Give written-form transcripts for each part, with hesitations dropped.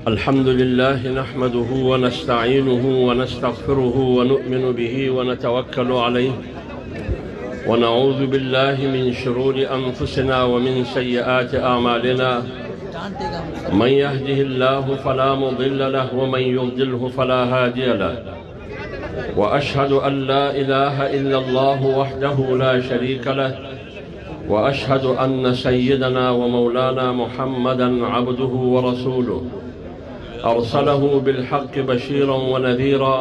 الحمد لله نحمده ونستعينه ونستغفره ونؤمن به ونتوكل عليه ونعوذ بالله من شرور أنفسنا ومن سيئات أعمالنا من يهده الله فلا مضل له ومن يضلله فلا هادي له وأشهد أن لا إله إلا الله وحده لا شريك له وأشهد أن سيدنا ومولانا محمدا عبده ورسوله أرسله بالحق بشيرا ونذيرا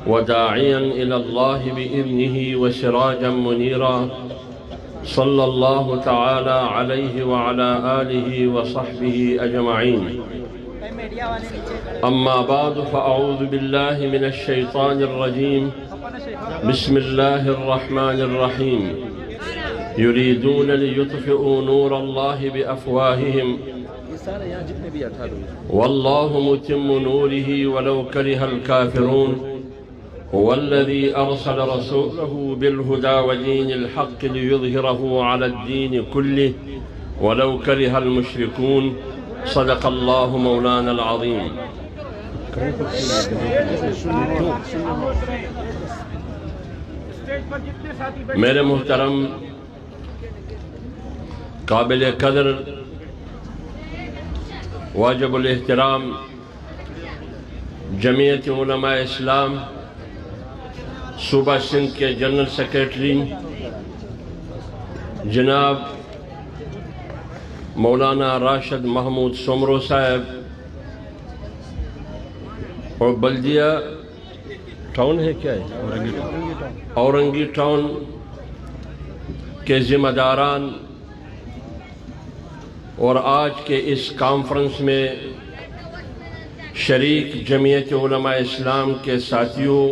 وداعيا إلى الله بإذنه وسراجا منيرا صلى الله تعالى عليه وعلى آله وصحبه أجمعين. أما بعد فأعوذ بالله من الشيطان الرجيم. بسم الله الرحمن الرحيم. يريدون ليطفئوا نور الله بأفواههم والله متم نوره ولو كره الكافرون. هو الذي أرسل رسوله بالهدى ودين الحق ليظهره على الدين كله ولو كره المشركون. صدق الله مولانا العظيم. میرے محترم قابل قدر واجب الاحترام جمعیت علماء اسلام صوبہ سندھ کے جنرل سیکریٹری جناب مولانا راشد محمود سومرو صاحب اور بلدیہ ٹاؤن ہے کیا ہے اورنگی ٹاؤن کے ذمہ داران اور آج کے اس کانفرنس میں شریک جمعیت علماء اسلام کے ساتھیوں،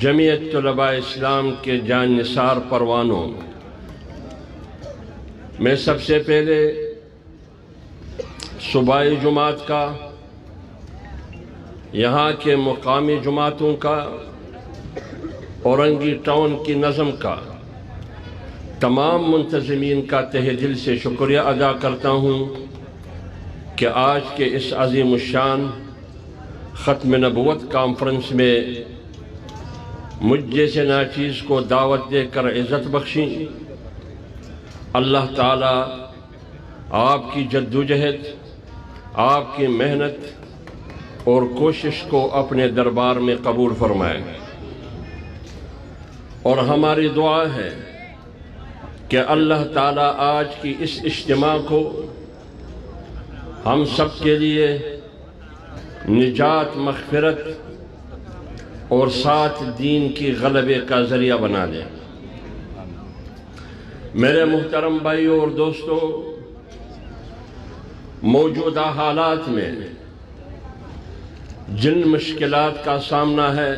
جمعیت طلباء اسلام کے جان نثار پروانوں، میں سب سے پہلے صوبائی جماعت کا، یہاں کے مقامی جماعتوں کا، اورنگی ٹاؤن کی نظم کا، تمام منتظمین کا تہہ دل سے شکریہ ادا کرتا ہوں کہ آج کے اس عظیم الشان ختم نبوت کانفرنس میں مجھ جیسے ناچیز کو دعوت دے کر عزت بخشیں۔ اللہ تعالیٰ آپ کی جدوجہد، آپ کی محنت اور کوشش کو اپنے دربار میں قبول فرمائے، اور ہماری دعا ہے کہ اللہ تعالیٰ آج کی اس اجتماع کو ہم سب کے لیے نجات، مغفرت اور ساتھ دین کی غلبے کا ذریعہ بنا دے۔ میرے محترم بھائیوں اور دوستوں، موجودہ حالات میں جن مشکلات کا سامنا ہے،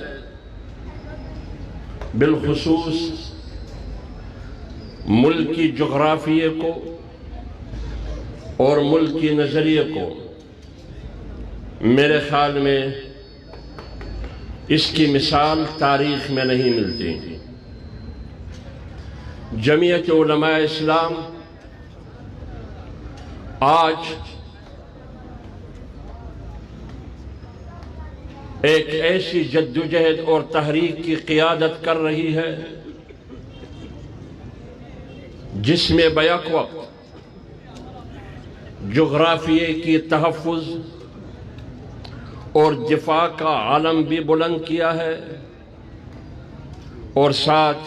بالخصوص ملکی جغرافیے کو اور ملکی نظریے کو، میرے خیال میں اس کی مثال تاریخ میں نہیں ملتی۔ جمعیت علماء اسلام آج ایک ایسی جدوجہد اور تحریک کی قیادت کر رہی ہے جس میں بیک وقت جغرافیے کی تحفظ اور دفاع کا عالم بھی بلند کیا ہے، اور ساتھ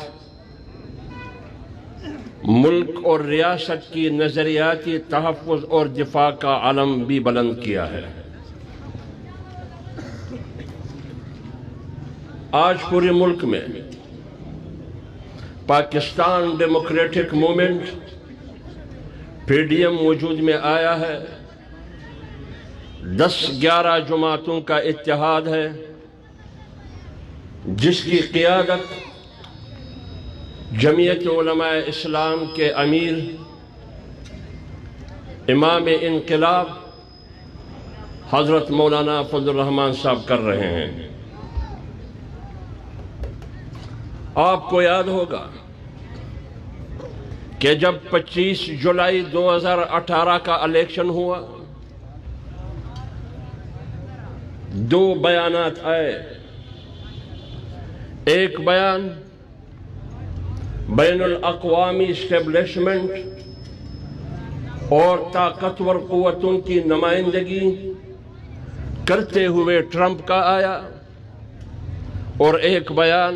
ملک اور ریاست کی نظریاتی تحفظ اور دفاع کا عالم بھی بلند کیا ہے۔ آج پورے ملک میں پاکستان ڈیموکریٹک موومنٹ PDM وجود میں آیا ہے، 10-11 جماعتوں کا اتحاد ہے جس کی قیادت جمعیت علماء اسلام کے امیر امام انقلاب حضرت مولانا فضل الرحمان صاحب کر رہے ہیں۔ آپ کو یاد ہوگا کہ جب 25 جولائی 2018 کا الیکشن ہوا، دو بیانات آئے. ایک بیان بین الاقوامی اسٹیبلشمنٹ اور طاقتور قوتوں کی نمائندگی کرتے ہوئے ٹرمپ کا آیا، اور ایک بیان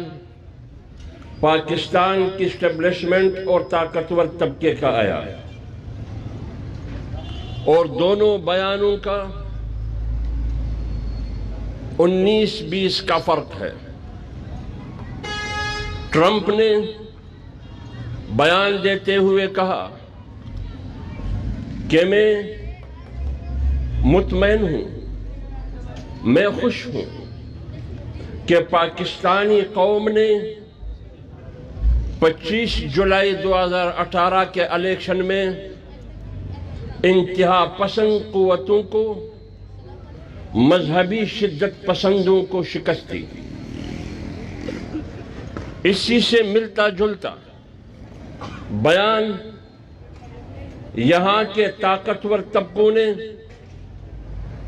پاکستان کی اسٹیبلشمنٹ اور طاقتور طبقے کا آیا، اور دونوں بیانوں کا 19-20 کا فرق ہے. ٹرمپ نے بیان دیتے ہوئے کہا کہ میں مطمئن ہوں، میں خوش ہوں کہ پاکستانی قوم نے 25 جولائی 2018 کے الیکشن میں انتہا پسند قوتوں کو، مذہبی شدت پسندوں کو شکست دی. اسی سے ملتا جلتا بیان یہاں کے طاقتور طبقوں نے،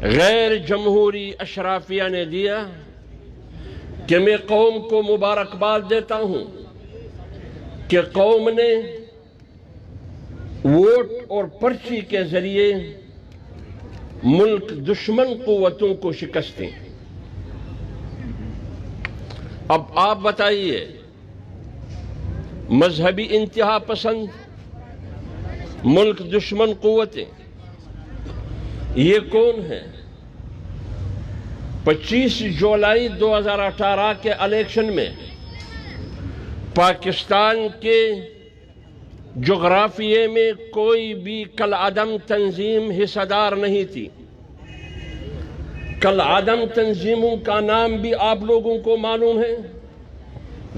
غیر جمہوری اشرافیہ نے دیا کہ میں قوم کو مبارکباد دیتا ہوں کہ قوم نے ووٹ اور پرچی کے ذریعے ملک دشمن قوتوں کو شکست دی. اب آپ بتائیے، مذہبی انتہا پسند، ملک دشمن قوتیں، یہ کون ہیں؟ 25 جولائی 2018 کے الیکشن میں پاکستان کے جغرافیے میں کوئی بھی کالعدم تنظیم حصہ دار نہیں تھی. کالعدم تنظیموں کا نام بھی آپ لوگوں کو معلوم ہے،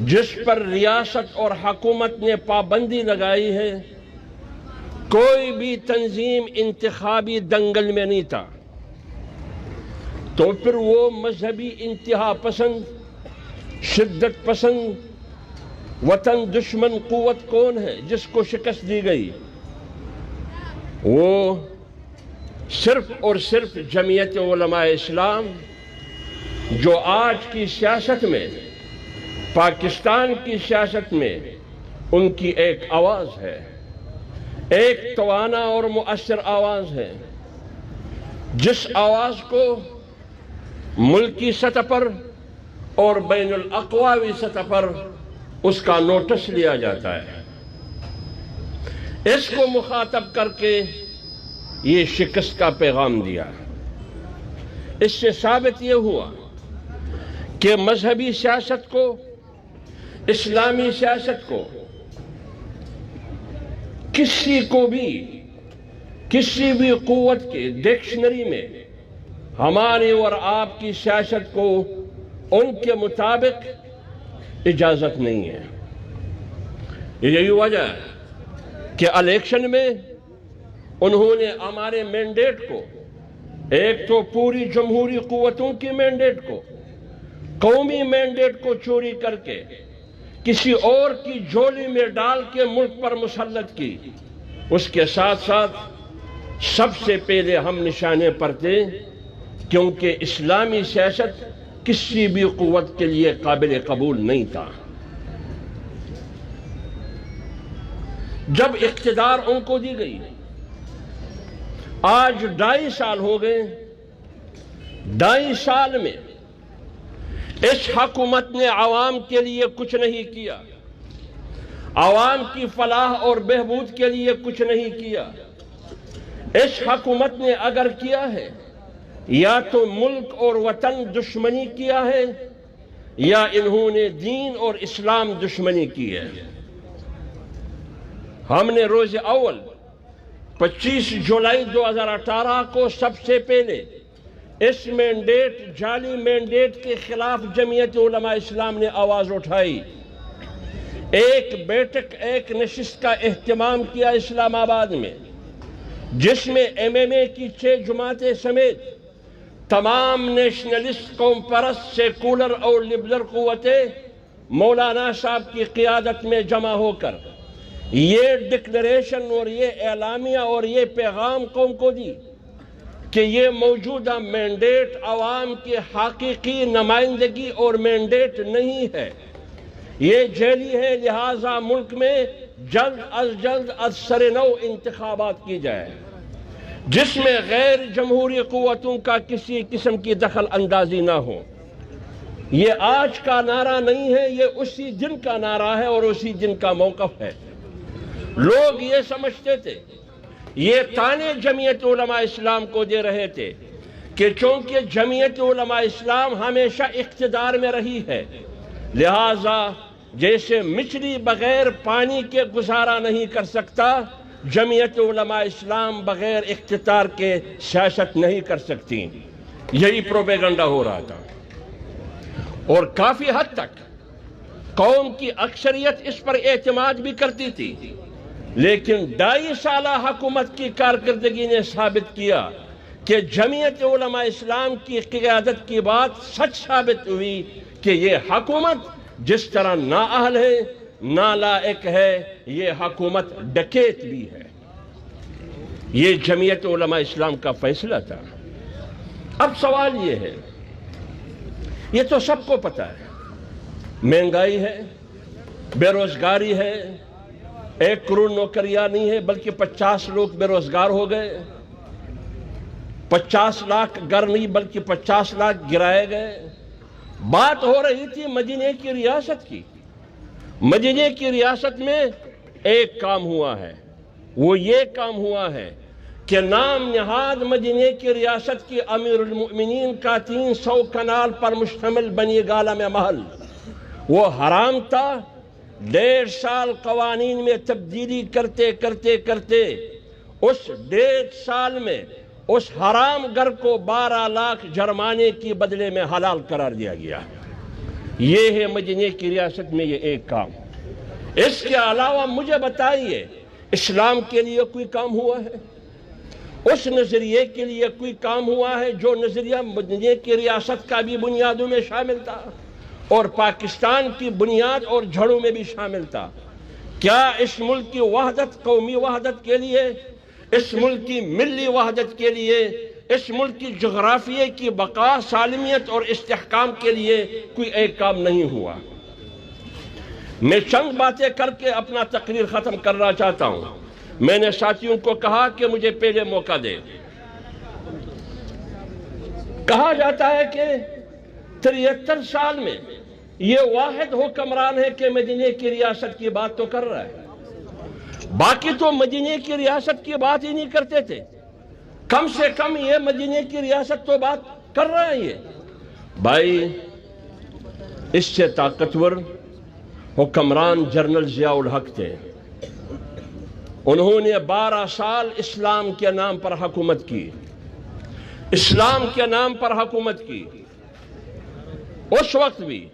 جس پر ریاست اور حکومت نے پابندی لگائی ہے. کوئی بھی تنظیم انتخابی دنگل میں نہیں تھا. تو پھر وہ مذہبی انتہا پسند، شدت پسند، وطن دشمن قوت کون ہے جس کو شکست دی گئی؟ وہ صرف اور صرف جمعیت علماء اسلام، جو آج کی سیاست میں، پاکستان کی سیاست میں ان کی ایک آواز ہے، ایک توانا اور مؤثر آواز ہے، جس آواز کو ملکی سطح پر اور بین الاقوامی سطح پر اس کا نوٹس لیا جاتا ہے. اس کو مخاطب کر کے یہ شکست کا پیغام دیا. اس سے ثابت یہ ہوا کہ مذہبی سیاست کو، اسلامی سیاست کو، کسی بھی قوت کے ڈکشنری میں ہماری اور آپ کی سیاست کو ان کے مطابق اجازت نہیں ہے. یہی وجہ ہے کہ الیکشن میں انہوں نے ہمارے مینڈیٹ کو، ایک تو پوری جمہوری قوتوں کی مینڈیٹ کو، قومی مینڈیٹ کو چوری کر کے کسی اور کی جھولی میں ڈال کے ملک پر مسلط کی. اس کے ساتھ ساتھ سب سے پہلے ہم نشانے پر تھے، کیونکہ اسلامی سیاست کسی بھی قوت کے لیے قابل قبول نہیں تھا. جب اقتدار ان کو دی گئی، آج 2.5 سال ہو گئے. 2.5 سال میں اس حکومت نے عوام کے لیے کچھ نہیں کیا، عوام کی فلاح اور بہبود کے لیے کچھ نہیں کیا. اس حکومت نے اگر کیا ہے، یا تو ملک اور وطن دشمنی کیا ہے، یا انہوں نے دین اور اسلام دشمنی کی ہے. ہم نے روز اول 25 جولائی 2018 کو سب سے پہلے اس مینڈیٹ، جعلی مینڈیٹ کے خلاف جمعیت علماء اسلام نے آواز اٹھائی. ایک بیٹھک، ایک نشست کا اہتمام کیا اسلام آباد میں، جس میں MMA کی 6 جماعتیں سمیت تمام نیشنلسٹ، قوم پرست، سیکولر اور لبرل قوتیں مولانا صاحب کی قیادت میں جمع ہو کر یہ ڈکلریشن اور یہ اعلامیہ اور یہ پیغام قوم کو دی کہ یہ موجودہ مینڈیٹ عوام کی حقیقی نمائندگی اور مینڈیٹ نہیں ہے، یہ جعلی ہے، لہٰذا ملک میں جلد از سر نو انتخابات کی جائے جس میں غیر جمہوری قوتوں کا کسی قسم کی دخل اندازی نہ ہو۔ یہ آج کا نعرہ نہیں ہے، یہ اسی دن کا نعرہ ہے اور اسی دن کا موقف ہے۔ لوگ یہ سمجھتے تھے، یہ تانے جمعیت علماء اسلام کو دے رہے تھے کہ چونکہ جمعیت علماء اسلام ہمیشہ اقتدار میں رہی ہے، لہٰذا جیسے مچھلی بغیر پانی کے گزارا نہیں کر سکتا، جمعیت علماء اسلام بغیر اقتدار کے سیاست نہیں کر سکتی۔ یہی پروپیگنڈا ہو رہا تھا اور کافی حد تک قوم کی اکثریت اس پر اعتماد بھی کرتی تھی، لیکن 2.5 سالہ حکومت کی کارکردگی نے ثابت کیا کہ جمعیت علماء اسلام کی قیادت کی بات سچ ثابت ہوئی کہ یہ حکومت جس طرح نااہل ہے، نالائق ہے، یہ حکومت ڈکیت بھی ہے۔ یہ جمعیت علماء اسلام کا فیصلہ تھا۔ اب سوال یہ ہے، یہ تو سب کو پتہ ہے، مہنگائی ہے، بے روزگاری ہے، 1 کروڑ نوکریاں نہیں ہے بلکہ 50 لوگ بے روزگار ہو گئے، 50 لاکھ گھر نہیں بلکہ 50 لاکھ گرائے گئے۔ بات ہو رہی تھی مدینہ کی ریاست کی۔ مدینہ کی ریاست میں ایک کام ہوا ہے، وہ یہ کام ہوا ہے کہ نام نہاد مدینہ کی ریاست کی امیر المؤمنین کا 300 کنال پر مشتمل بنی گالہ میں محل، وہ حرام تھا۔ 1.5 سال قوانین میں تبدیلی کرتے اس 1.5 سال میں اس حرام گھر کو 12 لاکھ جرمانے کی بدلے میں حلال قرار دیا گیا۔ یہ ہے مدینہ کی ریاست میں یہ ایک کام۔ اس کے علاوہ مجھے بتائیے، اسلام کے لیے کوئی کام ہوا ہے؟ اس نظریے کے لیے کوئی کام ہوا ہے جو نظریہ مدینہ کی ریاست کا بھی بنیادوں میں شامل تھا اور پاکستان کی بنیاد اور جڑوں میں بھی شامل تھا؟ کیا اس ملک کی وحدت، قومی وحدت کے لیے، اس ملک کی ملی وحدت کے لیے، اس ملک کی جغرافیے کی بقا، سالمیت اور استحکام کے لیے کوئی ایک کام نہیں ہوا؟ میں چند باتیں کر کے اپنا تقریر ختم کرنا چاہتا ہوں۔ میں نے ساتھیوں کو کہا کہ مجھے پہلے موقع دے۔ کہا جاتا ہے کہ 73 سال میں یہ واحد حکمران ہے کہ مدینہ کی ریاست کی بات تو کر رہا ہے، باقی تو مدینہ کی ریاست کی بات ہی نہیں کرتے تھے۔ کم سے کم یہ مدینہ کی ریاست تو بات کر رہا ہے۔ یہ بھائی، اس سے طاقتور حکمران جنرل ضیاء الحق تھے۔ انہوں نے 12 سال اسلام کے نام پر حکومت کی، اسلام کے نام پر حکومت کی۔ اس وقت بھی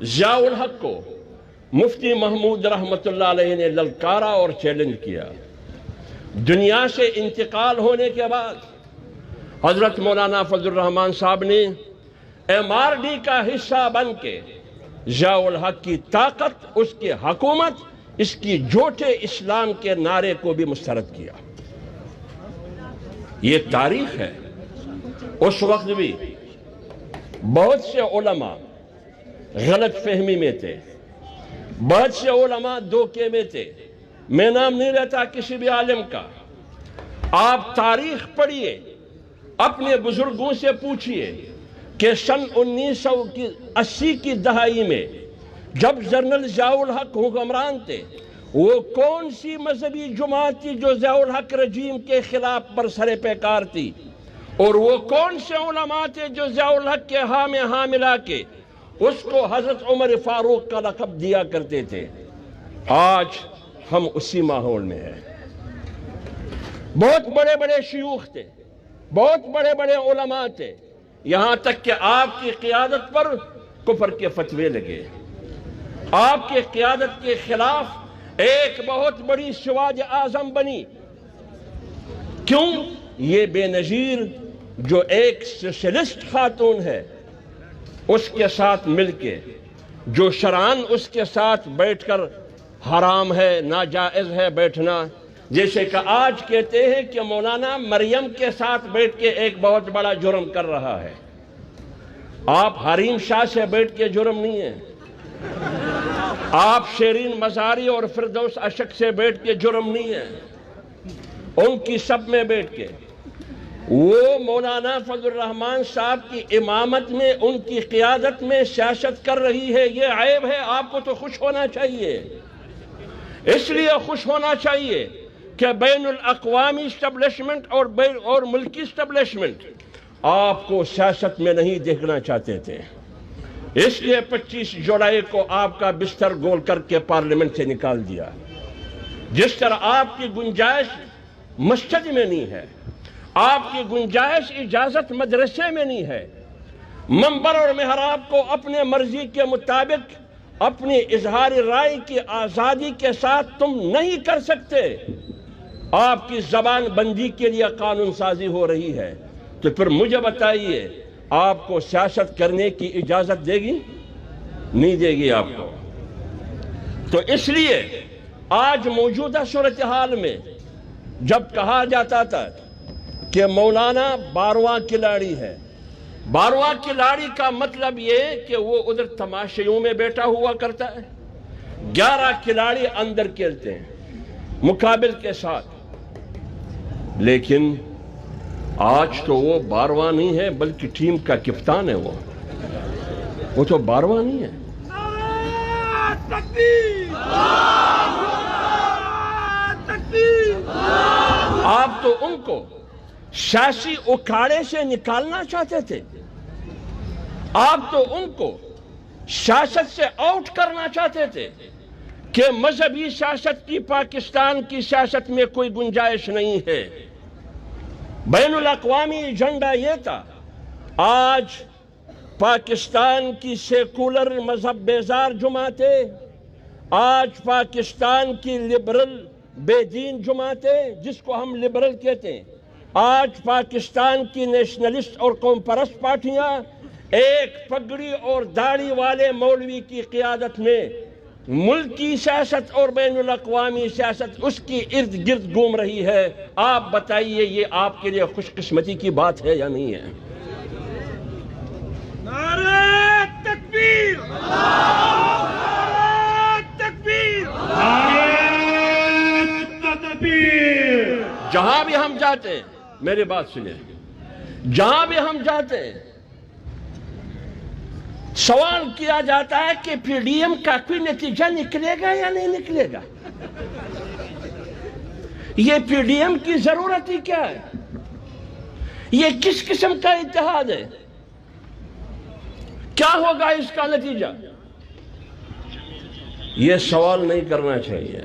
ضیاء الحق کو مفتی محمود رحمت اللہ علیہ نے للکارا اور چیلنج کیا۔ دنیا سے انتقال ہونے کے بعد حضرت مولانا فضل الرحمان صاحب نے MRD کا حصہ بن کے ضیاء الحق کی طاقت، اس کی حکومت، اس کی جھوٹے اسلام کے نعرے کو بھی مسترد کیا۔ یہ تاریخ ہے۔ اس وقت بھی بہت سے علماء غلط فہمی میں تھے، بہت سے علماء دھوکے میں تھے۔ میں نام نہیں لیتا کسی بھی عالم کا، آپ تاریخ پڑھیے، اپنے بزرگوں سے پوچھئے کہ سن 1980 کی دہائی میں جب جنرل ضیاء الحق حکمران تھے، وہ کون سی مذہبی جماعت تھی جو ضیاء الحق رجیم کے خلاف برسر پیکار تھی، اور وہ کون سے علماء تھے جو ضیاء الحق کے ہاں میں ہاں ملا کے اس کو حضرت عمر فاروق کا لقب دیا کرتے تھے۔ آج ہم اسی ماحول میں ہیں۔ بہت بڑے بڑے شیوخ تھے، بہت بڑے بڑے علماء تھے، یہاں تک کہ آپ کی قیادت پر کفر کے فتوے لگے۔ آپ کی قیادت کے خلاف ایک بہت بڑی سواد اعظم بنی۔ کیوں؟ یہ بے نظیر جو ایک سوشلسٹ خاتون ہے، اس کے ساتھ مل کے، جو شرعاً اس کے ساتھ بیٹھ کر حرام ہے، ناجائز ہے بیٹھنا، جیسے کہ آج کہتے ہیں کہ مولانا مریم کے ساتھ بیٹھ کے ایک بہت بڑا جرم کر رہا ہے۔ آپ حریم شاہ سے بیٹھ کے جرم نہیں ہے، آپ شیرین مزاری اور فردوس اشک سے بیٹھ کے جرم نہیں ہے، ان کی سب میں بیٹھ کے وہ مولانا فضل الرحمان صاحب کی امامت میں، ان کی قیادت میں سیاست کر رہی ہے۔ یہ عیب ہے، آپ کو تو خوش ہونا چاہیے، اس لیے خوش ہونا چاہیے کہ بین الاقوامی اسٹیبلشمنٹ اور ملکی اسٹیبلشمنٹ آپ کو سیاست میں نہیں دیکھنا چاہتے تھے، اس لیے 25 جولائی کو آپ کا بستر گول کر کے پارلیمنٹ سے نکال دیا۔ جس طرح آپ کی گنجائش مسجد میں نہیں ہے، آپ کی گنجائش اجازت مدرسے میں نہیں ہے، منبر اور محراب کو اپنے مرضی کے مطابق اپنی اظہار رائے کی آزادی کے ساتھ تم نہیں کر سکتے، آپ کی زبان بندی کے لیے قانون سازی ہو رہی ہے، تو پھر مجھے بتائیے آپ کو سیاست کرنے کی اجازت دے گی؟ نہیں دے گی آپ کو۔ تو اس لیے آج موجودہ صورتحال میں جب کہا جاتا تھا کہ مولانا 12واں کھلاڑی ہے، 12واں کھلاڑی کا مطلب یہ کہ وہ ادھر تماشیوں میں بیٹھا ہوا کرتا ہے، 11 کھلاڑی اندر کھیلتے ہیں مقابل کے ساتھ، لیکن آج تو وہ 12واں نہیں ہے بلکہ ٹیم کا کپتان ہے، وہ تو 12واں نہیں ہے۔ آپ تو ان کو سیاسی اکھاڑے سے نکالنا چاہتے تھے، آپ تو ان کو سیاست سے آؤٹ کرنا چاہتے تھے کہ مذہبی سیاست کی پاکستان کی سیاست میں کوئی گنجائش نہیں ہے۔ بین الاقوامی ایجنڈا یہ تھا، آج پاکستان کی سیکولر مذہب بیزار جماعتیں، آج پاکستان کی لبرل بے دین جماعتیں جس کو ہم لبرل کہتے ہیں، آج پاکستان کی نیشنلسٹ اور قوم پرست پارٹیاں ایک پگڑی اور داڑھی والے مولوی کی قیادت میں ملکی سیاست اور بین الاقوامی سیاست اس کی ارد گرد گھوم رہی ہے۔ آپ بتائیے یہ آپ کے لیے خوش قسمتی کی بات ہے یا نہیں ہے؟ نعرہ تکبیر! نعرہ تکبیر! نعرہ تکبیر! جہاں بھی ہم جاتے ہیں، میری بات سنیں، جہاں بھی ہم جاتے ہیں سوال کیا جاتا ہے کہ پی ڈی ایم کا کوئی نتیجہ نکلے گا یا نہیں نکلے گا؟ یہ پی ڈی ایم کی ضرورت ہی کیا ہے؟ یہ کس قسم کا اتحاد ہے؟ کیا ہوگا اس کا نتیجہ؟ یہ سوال نہیں کرنا چاہیے۔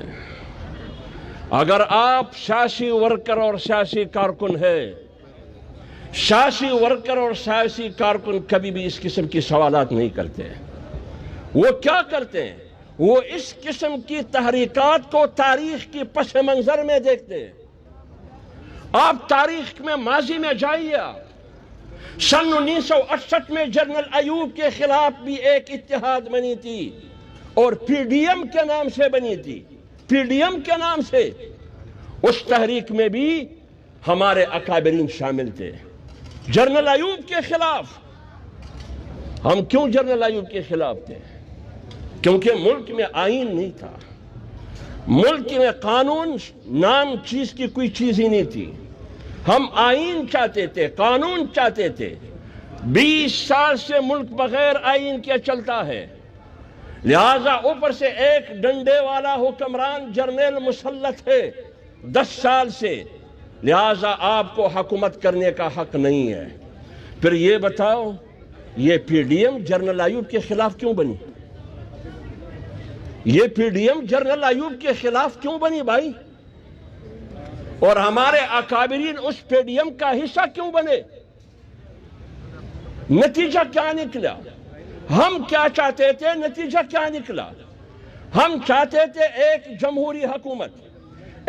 اگر آپ سیاسی ورکر اور سیاسی کارکن ہے، سیاسی ورکر اور سیاسی کارکن کبھی بھی اس قسم کی سوالات نہیں کرتے۔ وہ کیا کرتے ہیں؟ وہ اس قسم کی تحریکات کو تاریخ کی پس منظر میں دیکھتے ہیں۔ آپ تاریخ میں ماضی میں جائیے، سن 1968 میں جنرل ایوب کے خلاف بھی ایک اتحاد بنی تھی اور پی ڈی ایم کے نام سے بنی تھی، پی ڈی ایم کے نام سے۔ اس تحریک میں بھی ہمارے اکابرین شامل تھے جنرل ایوب کے خلاف۔ ہم کیوں جنرل ایوب کے خلاف تھے؟ کیونکہ ملک میں آئین نہیں تھا، ملک میں قانون نام چیز کی کوئی چیز ہی نہیں تھی۔ ہم آئین چاہتے تھے، قانون چاہتے تھے۔ 20 سال سے ملک بغیر آئین کے چلتا ہے، لہذا اوپر سے ایک ڈنڈے والا حکمران جرنیل مسلط ہے 10 سال سے، لہذا آپ کو حکومت کرنے کا حق نہیں ہے۔ پھر یہ بتاؤ یہ P D M general Ayub کے خلاف کیوں بنی؟ یہ P D M general Ayub کے خلاف کیوں بنی بھائی؟ اور ہمارے اکابرین اس پی ڈی ایم کا حصہ کیوں بنے؟ نتیجہ کیا نکلا؟ ہم کیا چاہتے تھے؟ نتیجہ کیا نکلا؟ ہم چاہتے تھے ایک جمہوری حکومت،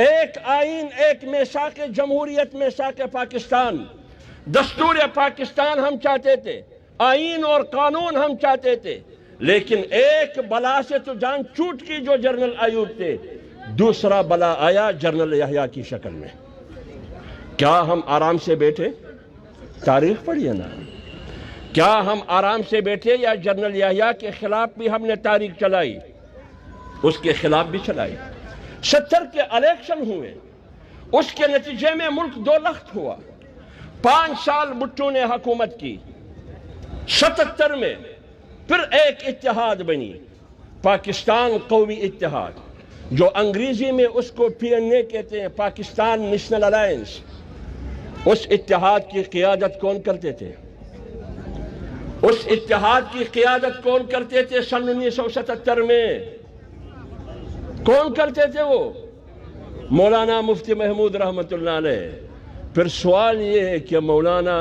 ایک آئین، ایک میثاق جمہوریت، میثاق پاکستان، دستور پاکستان ہم چاہتے تھے، آئین اور قانون ہم چاہتے تھے، لیکن ایک بلا سے تو جان چھوٹ کی جو جنرل ایوب تھے۔ دوسرا بلا آیا جنرل یحییٰ کی شکل میں۔ کیا ہم آرام سے بیٹھے؟ تاریخ پڑھیے نا۔ کیا ہم آرام سے بیٹھے یا جنرل یحییٰ کے خلاف بھی ہم نے تاریخ چلائی؟ اس کے خلاف بھی چلائی۔ 70 کے الیکشن ہوئے، اس کے نتیجے میں ملک دو لخت ہوا۔ 5 سال بھٹو نے حکومت کی۔ 77 میں پھر ایک اتحاد بنی، پاکستان قومی اتحاد، جو انگریزی میں اس کو PNA کہتے ہیں، پاکستان نیشنل الائنس۔ اس اتحاد کی قیادت کون کرتے تھے؟ اس اتحاد کی قیادت کون کرتے تھے سن 1977 میں؟ کون کرتے تھے وہ؟ مولانا مفتی محمود رحمت اللہ علیہ۔ پھر سوال یہ ہے کہ مولانا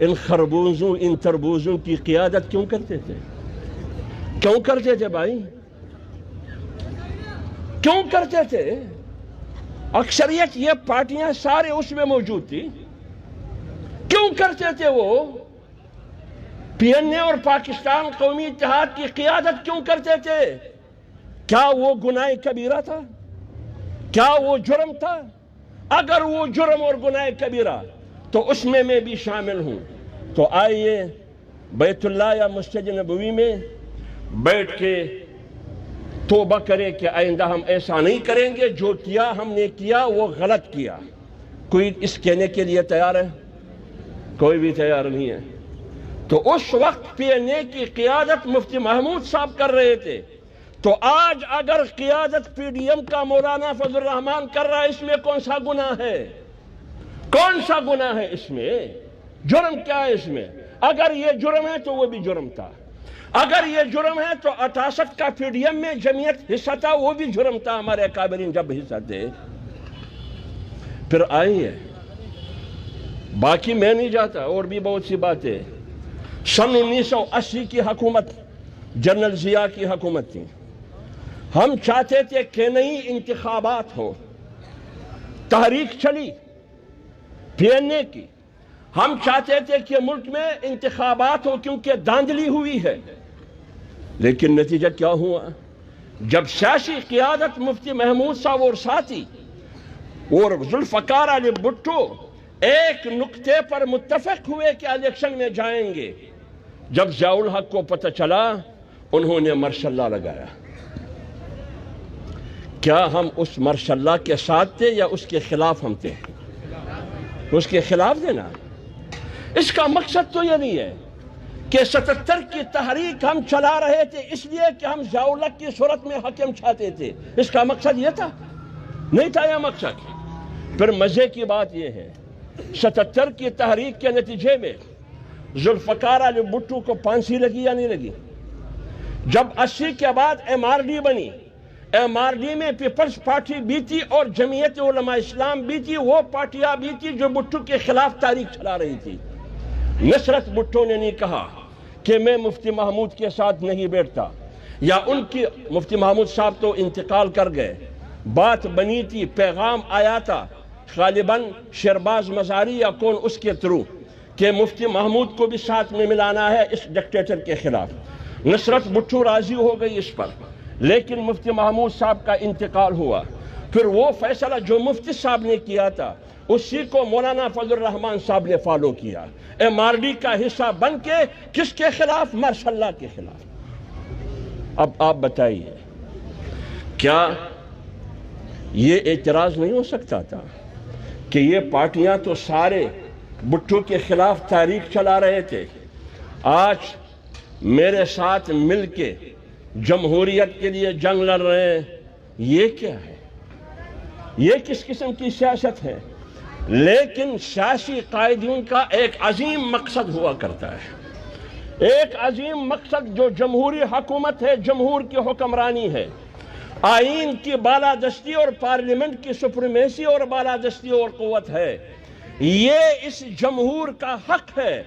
ان خربوزوں ان تربوزوں کی قیادت کیوں کرتے تھے؟ کیوں کرتے تھے بھائی؟ کیوں کرتے تھے؟ اکثریت یہ پارٹیاں سارے اس میں موجود تھی، کیوں کرتے تھے وہ؟ PNA اور پاکستان قومی اتحاد کی قیادت کیوں کرتے تھے؟ کیا وہ گناہ کبیرہ تھا؟ کیا وہ جرم تھا؟ اگر وہ جرم اور گناہ کبیرہ تو اس میں بھی شامل ہوں۔ تو آئیے بیت اللہ یا مسجد نبوی میں بیٹھ کے توبہ کرے کہ آئندہ ہم ایسا نہیں کریں گے، جو کیا ہم نے کیا وہ غلط کیا۔ کوئی اس کہنے کے لیے تیار ہے؟ کوئی بھی تیار نہیں ہے۔ تو اس وقت PNA کی قیادت مفتی محمود صاحب کر رہے تھے، تو آج اگر قیادت PDM کا مولانا فضل الرحمان کر رہا ہے، اس میں کون سا گناہ ہے؟ کون سا گناہ ہے اس میں؟ جرم کیا ہے اس میں؟ اگر یہ جرم ہے تو وہ بھی جرم تھا۔ اگر یہ جرم ہے تو 68 کا PDM میں جمعیت حصہ تھا، وہ بھی جرم تھا، ہمارے اکابرین جب حصہ تھے۔ پھر آئیے، باقی میں نہیں جاتا، اور بھی بہت سی باتیں۔ سن 1980 کی حکومت جنرل ضیاء کی حکومت تھی۔ ہم چاہتے تھے کہ نئی انتخابات ہو، تحریک چلی PNA کی۔ ہم چاہتے تھے کہ ملک میں انتخابات ہو کیونکہ دھاندلی ہوئی ہے، لیکن نتیجہ کیا ہوا؟ جب سیاسی قیادت مفتی محمود صاحب اور ساتھی اور ذوالفقار علی بھٹو ایک نقطے پر متفق ہوئے کہ الیکشن میں جائیں گے، جب ضیاء الحق کو پتہ چلا انہوں نے مارشاء اللہ لگایا۔ کیا ہم اس مارشاء اللہ کے ساتھ تھے یا اس کے خلاف ہم تھے؟ اس کے خلاف تھے نا۔ اس کا مقصد تو یہ نہیں ہے کہ 77 کی تحریک ہم چلا رہے تھے اس لیے کہ ہم ضیاء الحق کی صورت میں حکم چاہتے تھے، اس کا مقصد یہ تھا؟ نہیں تھا یہ مقصد۔ پھر مزے کی بات یہ ہے، 77 کی تحریک کے نتیجے میں ذوالفقار علی بھٹو کو پھانسی لگی یا نہیں لگی؟ جب 80 کے بعد MRD بنی، MRD میں پیپلز پارٹی بھی تھی اور جمعیت علماء اسلام بھی تھی، وہ پارٹیاں بھی تھی جو بھٹو کے خلاف تاریخ چلا رہی تھی۔ نصرت بھٹو نے نہیں کہا کہ میں مفتی محمود کے ساتھ نہیں بیٹھتا، یا ان کی مفتی محمود صاحب تو انتقال کر گئے، بات بنی تھی، پیغام آیا تھا غالباً شہرباز مزاری یا کون اس کے تھرو کہ مفتی محمود کو بھی ساتھ میں ملانا ہے اس ڈکٹیٹر کے خلاف۔ نصرت بھٹو راضی ہو گئی اس پر، لیکن مفتی محمود صاحب کا انتقال ہوا۔ پھر وہ فیصلہ جو مفتی صاحب نے کیا تھا اسی کو مولانا فضل الرحمان صاحب نے فالو کیا، MRD کا حصہ بن کے کس کے خلاف؟ مارشاء اللہ کے خلاف۔ اب آپ بتائیے، کیا یہ اعتراض نہیں ہو سکتا تھا کہ یہ پارٹیاں تو سارے بھٹو کے خلاف تاریخ چلا رہے تھے، آج میرے ساتھ مل کے جمہوریت کے لیے جنگ لڑ رہے ہیں؟ یہ کیا ہے؟ یہ کس قسم کی سیاست ہے؟ لیکن سیاسی قائدین کا ایک عظیم مقصد ہوا کرتا ہے، ایک عظیم مقصد جو جمہوری حکومت ہے، جمہور کی حکمرانی ہے، آئین کی بالادستی اور پارلیمنٹ کی سپریمیسی اور بالادستی اور قوت ہے۔ یہ اس جمہور کا حق ہے۔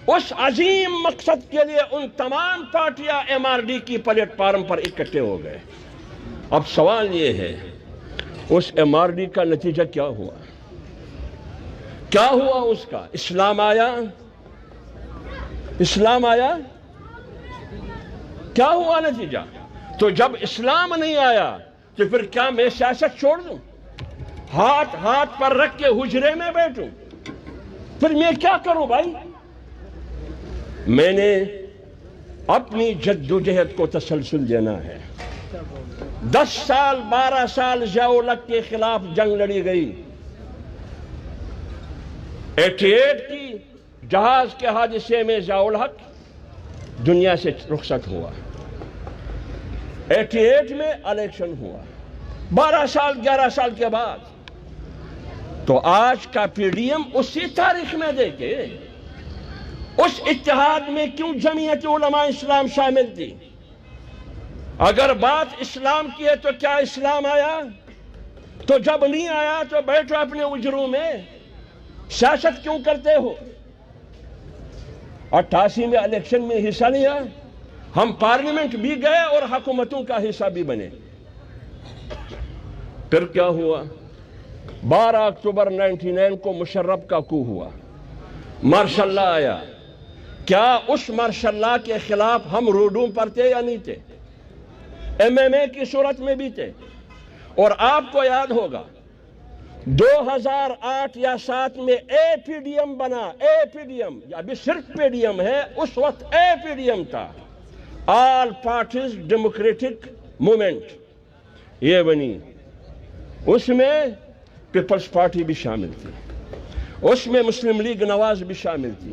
اس عظیم مقصد کے لیے ان تمام پارٹیاں MRD کی پلیٹ فارم پر اکٹھے ہو گئے۔ اب سوال یہ ہے، اس MRD کا نتیجہ کیا ہوا؟ کیا ہوا اس کا؟ اسلام آیا؟ اسلام آیا؟ کیا ہوا نتیجہ؟ تو جب اسلام نہیں آیا تو پھر کیا میں سیاست چھوڑ دوں؟ ہاتھ ہاتھ پر رکھ کے حجرے میں بیٹھوں؟ پھر میں کیا کروں بھائی؟ میں نے اپنی جدوجہد کو تسلسل دینا ہے۔ 10 سال 12 سال ضیاء الحق کے خلاف جنگ لڑی گئی۔ 88 کی جہاز کے حادثے میں ضیاء الحق دنیا سے رخصت ہوا۔ 88 میں الیکشن ہوا، 12 سال 11 سال کے بعد۔ تو آج کا پی ڈی ایم اسی تاریخ میں دیکھے، اس اتحاد میں کیوں جمعیت علماء اسلام شامل تھی؟ اگر بات اسلام کی ہے تو کیا اسلام آیا؟ تو جب نہیں آیا تو بیٹھو اپنے اجروں میں، سیاست کیوں کرتے ہو؟ 88 میں الیکشن میں حصہ لیا، ہم پارلیمنٹ بھی گئے اور حکومتوں کا حصہ بھی بنے۔ پھر کیا ہوا؟ 12 اکتوبر 99 کو مشرف کا کو ہوا، مارشل لا آیا۔ کیا اس مارشل لا کے خلاف ہم روڈوں پر تھے یا نہیں تھے؟ ایم ایم اے کی صورت میں بھی تھے۔ اور آپ کو یاد ہوگا 2008 یا 7 میں اے پی ڈی ایم بنا، اے پی ڈی ایم، ابھی صرف پی ڈی ایم ہے، اس وقت اے پی ڈی ایم تھا، آل پارٹیز ڈیموکریٹک موومنٹ، یہ بنی۔ اس میں پیپلز پارٹی بھی شامل تھی، اس میں مسلم لیگ نواز بھی شامل تھی،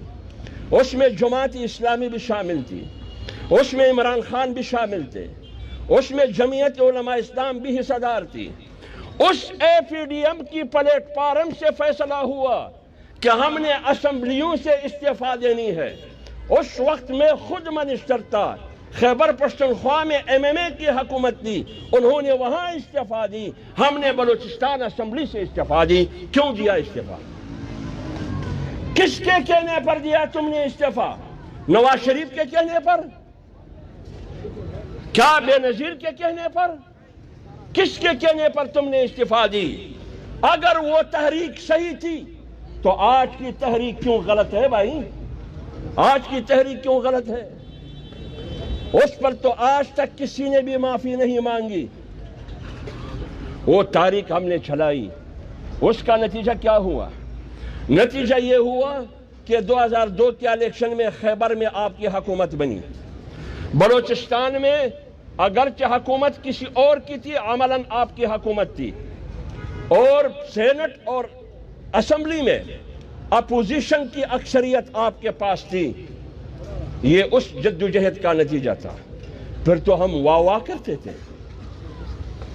اس میں جماعت اسلامی بھی شامل تھی، اس میں عمران خان بھی شامل تھے، اس میں جمعیت علماء اسلام بھی حصہ دار تھی۔ اس اے پی ڈی ایم کی پلیٹ فارم سے فیصلہ ہوا کہ ہم نے اسمبلیوں سے استعفیٰ دینی ہے۔ اس وقت میں خود منسٹر تھا، خیبر پختونخوا میں ایم ایم اے کی حکومت تھی، انہوں نے وہاں استعفیٰ دی، ہم نے بلوچستان اسمبلی سے استعفیٰ دی۔ کیوں دیا استعفیٰ؟ کس کے کہنے پر دیا تم نے استعفیٰ؟ نواز شریف کے کہنے پر؟ کیا بے نظیر کے کہنے پر؟ کس کے کہنے پر تم نے استعفیٰ دی؟ اگر وہ تحریک صحیح تھی تو آج کی تحریک کیوں غلط ہے بھائی؟ آج کی تحریک کیوں غلط ہے؟ اس پر تو آج تک کسی نے بھی معافی نہیں مانگی۔ وہ تاریخ ہم نے چلائی، اس کا نتیجہ کیا ہوا؟ نتیجہ یہ ہوا کہ 2002 کے الیکشن میں خیبر میں آپ کی حکومت بنی، بلوچستان میں اگرچہ حکومت کسی اور کی تھی، عملاً آپ کی حکومت تھی، اور سینٹ اور اسمبلی میں اپوزیشن کی اکثریت آپ کے پاس تھی۔ یہ اس جدوجہد کا نتیجہ تھا۔ پھر تو ہم واہ واہ کرتے تھے،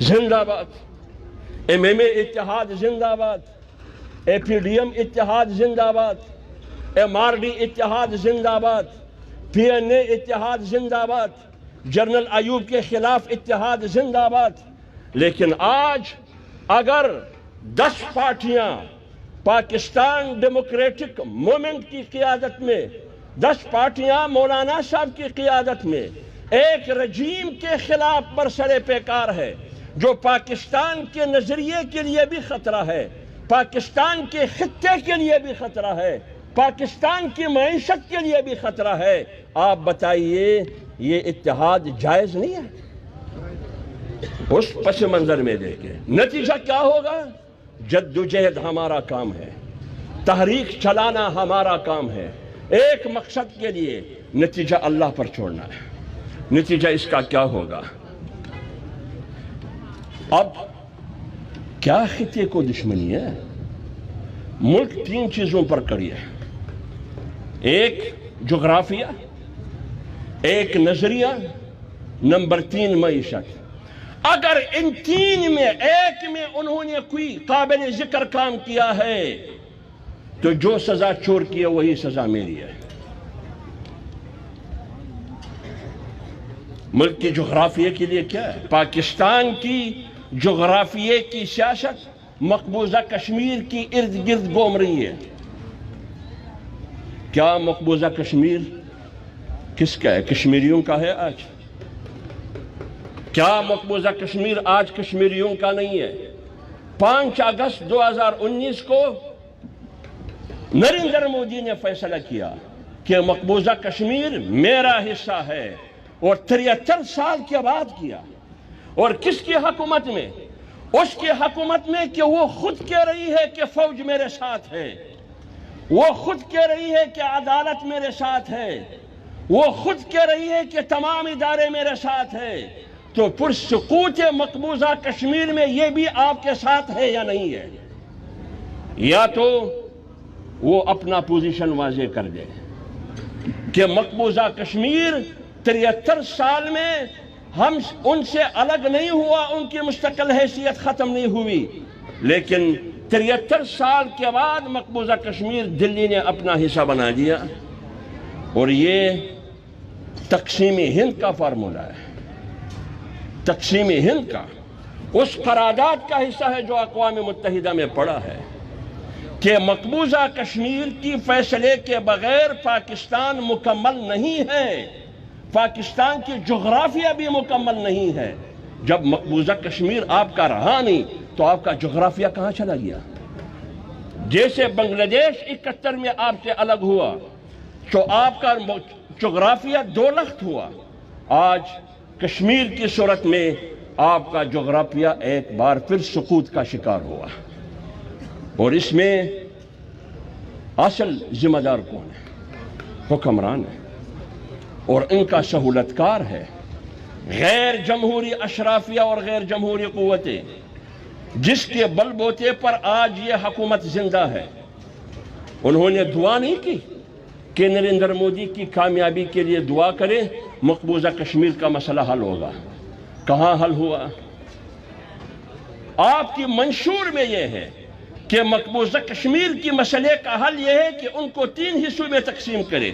زندہ باد ایم ایم اے اتحاد، زندہ باد اے پی ڈی ایم اتحاد، زندہ باد ایم آر ڈی اتحاد، زندہ باد پی این اے اتحاد، زندہ باد جنرل ایوب کے خلاف اتحاد، زندہ باد۔ لیکن آج اگر 10 پارٹیاں پاکستان ڈیموکریٹک موومنٹ کی قیادت میں، 10 پارٹیاں مولانا صاحب کی قیادت میں ایک رجیم کے خلاف برسر پیکار ہے، جو پاکستان کے نظریے کے لیے بھی خطرہ ہے، پاکستان کے خطے کے لیے بھی خطرہ ہے، پاکستان کی معیشت کے لیے بھی خطرہ ہے، آپ بتائیے یہ اتحاد جائز نہیں ہے؟ اس پس منظر میں دیکھیں نتیجہ کیا ہوگا؟ جدوجہد ہمارا کام ہے، تحریک چلانا ہمارا کام ہے، ایک مقصد کے لیے، نتیجہ اللہ پر چھوڑنا ہے۔ نتیجہ اس کا کیا ہوگا؟ اب کیا خطے کو دشمنی ہے؟ ملک 3 چیزوں پر کڑی ہے، ایک جغرافیہ، ایک نظریہ، نمبر 3 معیشت۔ اگر ان 3 میں ایک میں انہوں نے کوئی قابل ذکر کام کیا ہے تو جو سزا چور کی ہے وہی سزا میری ہے۔ ملک کی جغرافیے کے لیے کیا ہے؟ پاکستان کی جغرافیے کی سیاست مقبوضہ کشمیر کی ارد گرد گھوم رہی ہے۔ کیا مقبوضہ کشمیر کس کا ہے؟ کشمیریوں کا ہے آج؟ کیا مقبوضہ کشمیر آج کشمیریوں کا نہیں ہے؟ 5 اگست 2019 کو نریندر مودی نے فیصلہ کیا کہ مقبوضہ کشمیر میرا حصہ ہے، اور 73 سال کے بعد کیا۔ اور کس کی حکومت میں؟ اس کی حکومت میں کہ وہ خود کہہ رہی ہے کہ فوج میرے ساتھ ہے، وہ خود کہہ رہی ہے کہ عدالت میرے ساتھ ہے، وہ خود کہہ رہی ہے کہ تمام ادارے میرے ساتھ ہے، تو پھر سقوط مقبوضہ کشمیر میں یہ بھی آپ کے ساتھ ہے یا نہیں ہے؟ یا تو وہ اپنا پوزیشن واضح کر دے کہ مقبوضہ کشمیر 73 سال میں ہم ان سے الگ نہیں ہوا، ان کی مستقل حیثیت ختم نہیں ہوئی، لیکن 73 سال کے بعد مقبوضہ کشمیر دلی نے اپنا حصہ بنا دیا، اور یہ تقسیم ہند کا فارمولہ ہے، تقسیم ہند کا اس قرارداد کا حصہ ہے جو اقوام متحدہ میں پڑا ہے کہ مقبوضہ کشمیر کی فیصلے کے بغیر پاکستان مکمل نہیں ہے، پاکستان کی جغرافیہ بھی مکمل نہیں ہے۔ جب مقبوضہ کشمیر آپ کا رہا نہیں تو آپ کا جغرافیہ کہاں چلا گیا؟ جیسے بنگلہ دیش 71 میں آپ سے الگ ہوا تو آپ کا جغرافیہ 2 لخت ہوا، آج کشمیر کی صورت میں آپ کا جغرافیہ ایک بار پھر سقوط کا شکار ہوا، اور اس میں اصل ذمہ دار کون ہے؟ حکمران ہے، اور ان کا سہولت کار ہے غیر جمہوری اشرافیہ اور غیر جمہوری قوتیں، جس کے بل بوتے پر آج یہ حکومت زندہ ہے۔ انہوں نے دعا نہیں کی کہ نریندر مودی کی کامیابی کے لیے دعا کریں، مقبوضہ کشمیر کا مسئلہ حل ہوگا۔ کہاں حل ہوا؟ آپ کی منشور میں یہ ہے کہ مقبوضہ کشمیر کی مسئلے کا حل یہ ہے کہ ان کو 3 حصوں میں تقسیم کرے،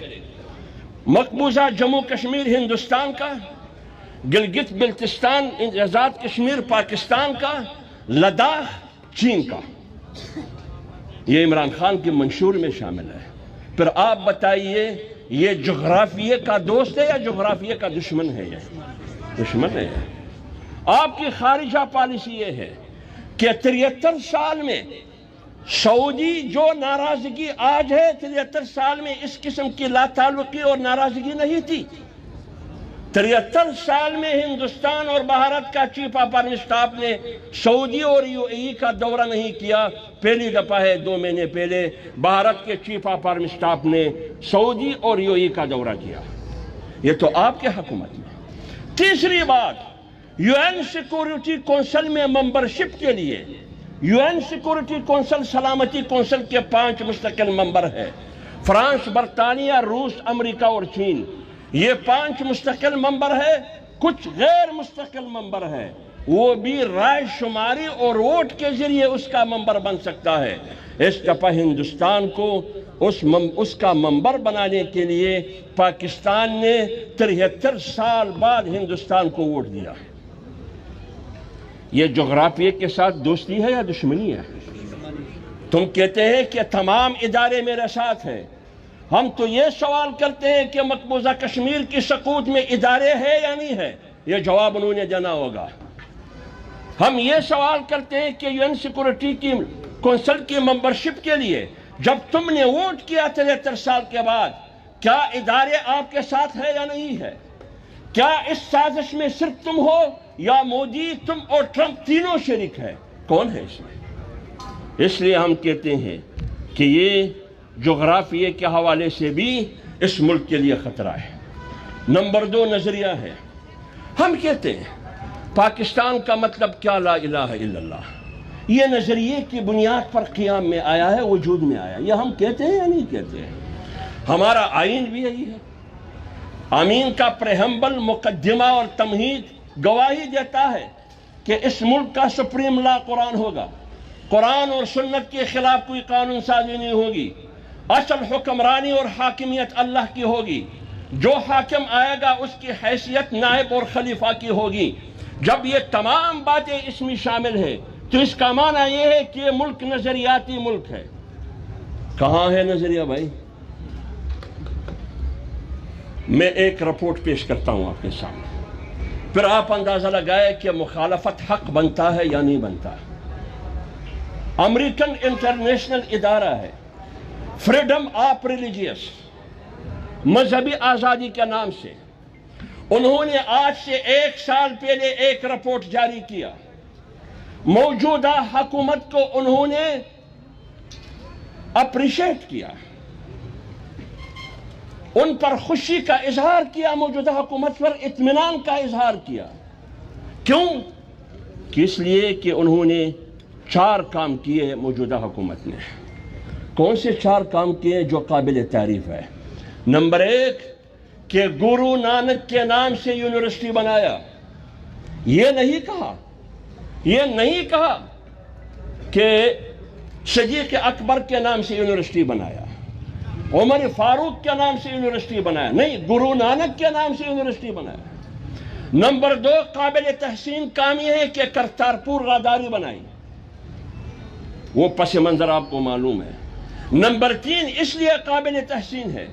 مقبوضہ جموں کشمیر ہندوستان کا، گلگت بلتستان آزاد کشمیر پاکستان کا، لداخ چین کا۔ یہ عمران خان کی منشور میں شامل ہے۔ پھر آپ بتائیے یہ جغرافیے کا دوست ہے یا جغرافیے کا دشمن ہے؟ یہ دشمن ہے۔ آپ کی خارجہ پالیسی یہ ہے کہ 73 سال میں سعودی جو ناراضگی آج ہے، 73 سال میں اس قسم کی لا تعلقی اور ناراضگی نہیں تھی۔ 73 سال میں ہندوستان اور بھارت کا چیف آف آرمی اسٹاف نے سعودی اور یو اے ای کا دورہ نہیں کیا، پہلی دفعہ ہے 2 مہینے پہلے بھارت کے چیف آف آرمی اسٹاف نے سعودی اور یو اے ای کا دورہ کیا۔ یہ تو آپ کے حکومت میں۔ تیسری بات، یو این سیکورٹی کونسل میں ممبرشپ کے لیے، یو این سیکورٹی کونسل سلامتی کونسل کے 5 مستقل ممبر ہیں، فرانس، برطانیہ، روس، امریکہ اور چین۔ یہ 5 مستقل ممبر ہے، کچھ غیر مستقل ممبر ہے، وہ بھی رائے شماری اور ووٹ کے ذریعے اس کا ممبر بن سکتا ہے۔ اس دفعہ ہندوستان کو اس کا ممبر بنانے کے لیے پاکستان نے 73 سال بعد ہندوستان کو ووٹ دیا۔ یہ جغرافیے کے ساتھ دوستی ہے یا دشمنی ہے؟ تم کہتے ہیں کہ تمام ادارے میرے ساتھ ہیں، ہم تو یہ سوال کرتے ہیں کہ مقبوضہ کشمیر کی سقوط میں ادارے ہیں یا نہیں ہے؟ یہ جواب انہوں نے دینا ہوگا۔ ہم یہ سوال کرتے ہیں کہ یو این سیکورٹی کی کونسل کی ممبرشپ کے لیے جب تم نے ووٹ کیا 73 سال کے بعد، کیا ادارے آپ کے ساتھ ہے یا نہیں ہے؟ کیا اس سازش میں صرف تم ہو یا مودی، تم اور ٹرمپ تینوں شریک ہے؟ کون ہے اس میں؟ اس لیے ہم کہتے ہیں کہ یہ جغرافیے کے حوالے سے بھی اس ملک کے لیے خطرہ ہے۔ نمبر 2 نظریہ ہے، ہم کہتے ہیں پاکستان کا مطلب کیا؟ لا الہ الا اللہ۔ یہ نظریے کی بنیاد پر قیام میں آیا ہے، وجود میں آیا۔ یہ ہم کہتے ہیں یا نہیں کہتے ہیں؟ ہمارا آئین بھی یہی ہے۔ آمین کا پریمبل، مقدمہ اور تمہید گواہی دیتا ہے کہ اس ملک کا سپریم لا قرآن ہوگا، قرآن اور سنت کے خلاف کوئی قانون سازی نہیں ہوگی، اصل حکمرانی اور حاکمیت اللہ کی ہوگی، جو حاکم آئے گا اس کی حیثیت نائب اور خلیفہ کی ہوگی۔ جب یہ تمام باتیں اس میں شامل ہیں تو اس کا معنی یہ ہے کہ یہ ملک نظریاتی ملک ہے۔ کہاں ہے نظریہ بھائی؟ میں ایک رپورٹ پیش کرتا ہوں آپ کے سامنے، پھر آپ اندازہ لگائے کہ مخالفت حق بنتا ہے یا نہیں بنتا۔ امریکن انٹرنیشنل ادارہ ہے، فریڈم آف ریلیجیس، مذہبی آزادی کے نام سے، انہوں نے آج سے 1 سال پہلے ایک رپورٹ جاری کیا، موجودہ حکومت کو انہوں نے اپریشیٹ کیا، ان پر خوشی کا اظہار کیا، موجودہ حکومت پر اطمینان کا اظہار کیا۔ کیوں؟ اس لیے کہ انہوں نے 4 کام کیے موجودہ حکومت نے۔ کون سے 4 کام کیے جو قابل تعریف ہے؟ نمبر 1 کہ گرو نانک کے نام سے یونیورسٹی بنایا۔ یہ نہیں کہا کہ صدیق اکبر کے نام سے یونیورسٹی بنایا، عمر فاروق کے نام سے یونیورسٹی بنایا، نہیں، گرو نانک کے نام سے یونیورسٹی بنایا۔ نمبر 2 قابل تحسین کام یہ ہے کہ کرتارپور راہداری بنائی، وہ پس منظر آپ کو معلوم ہے۔ نمبر 3 اس لیے قابل تحسین ہے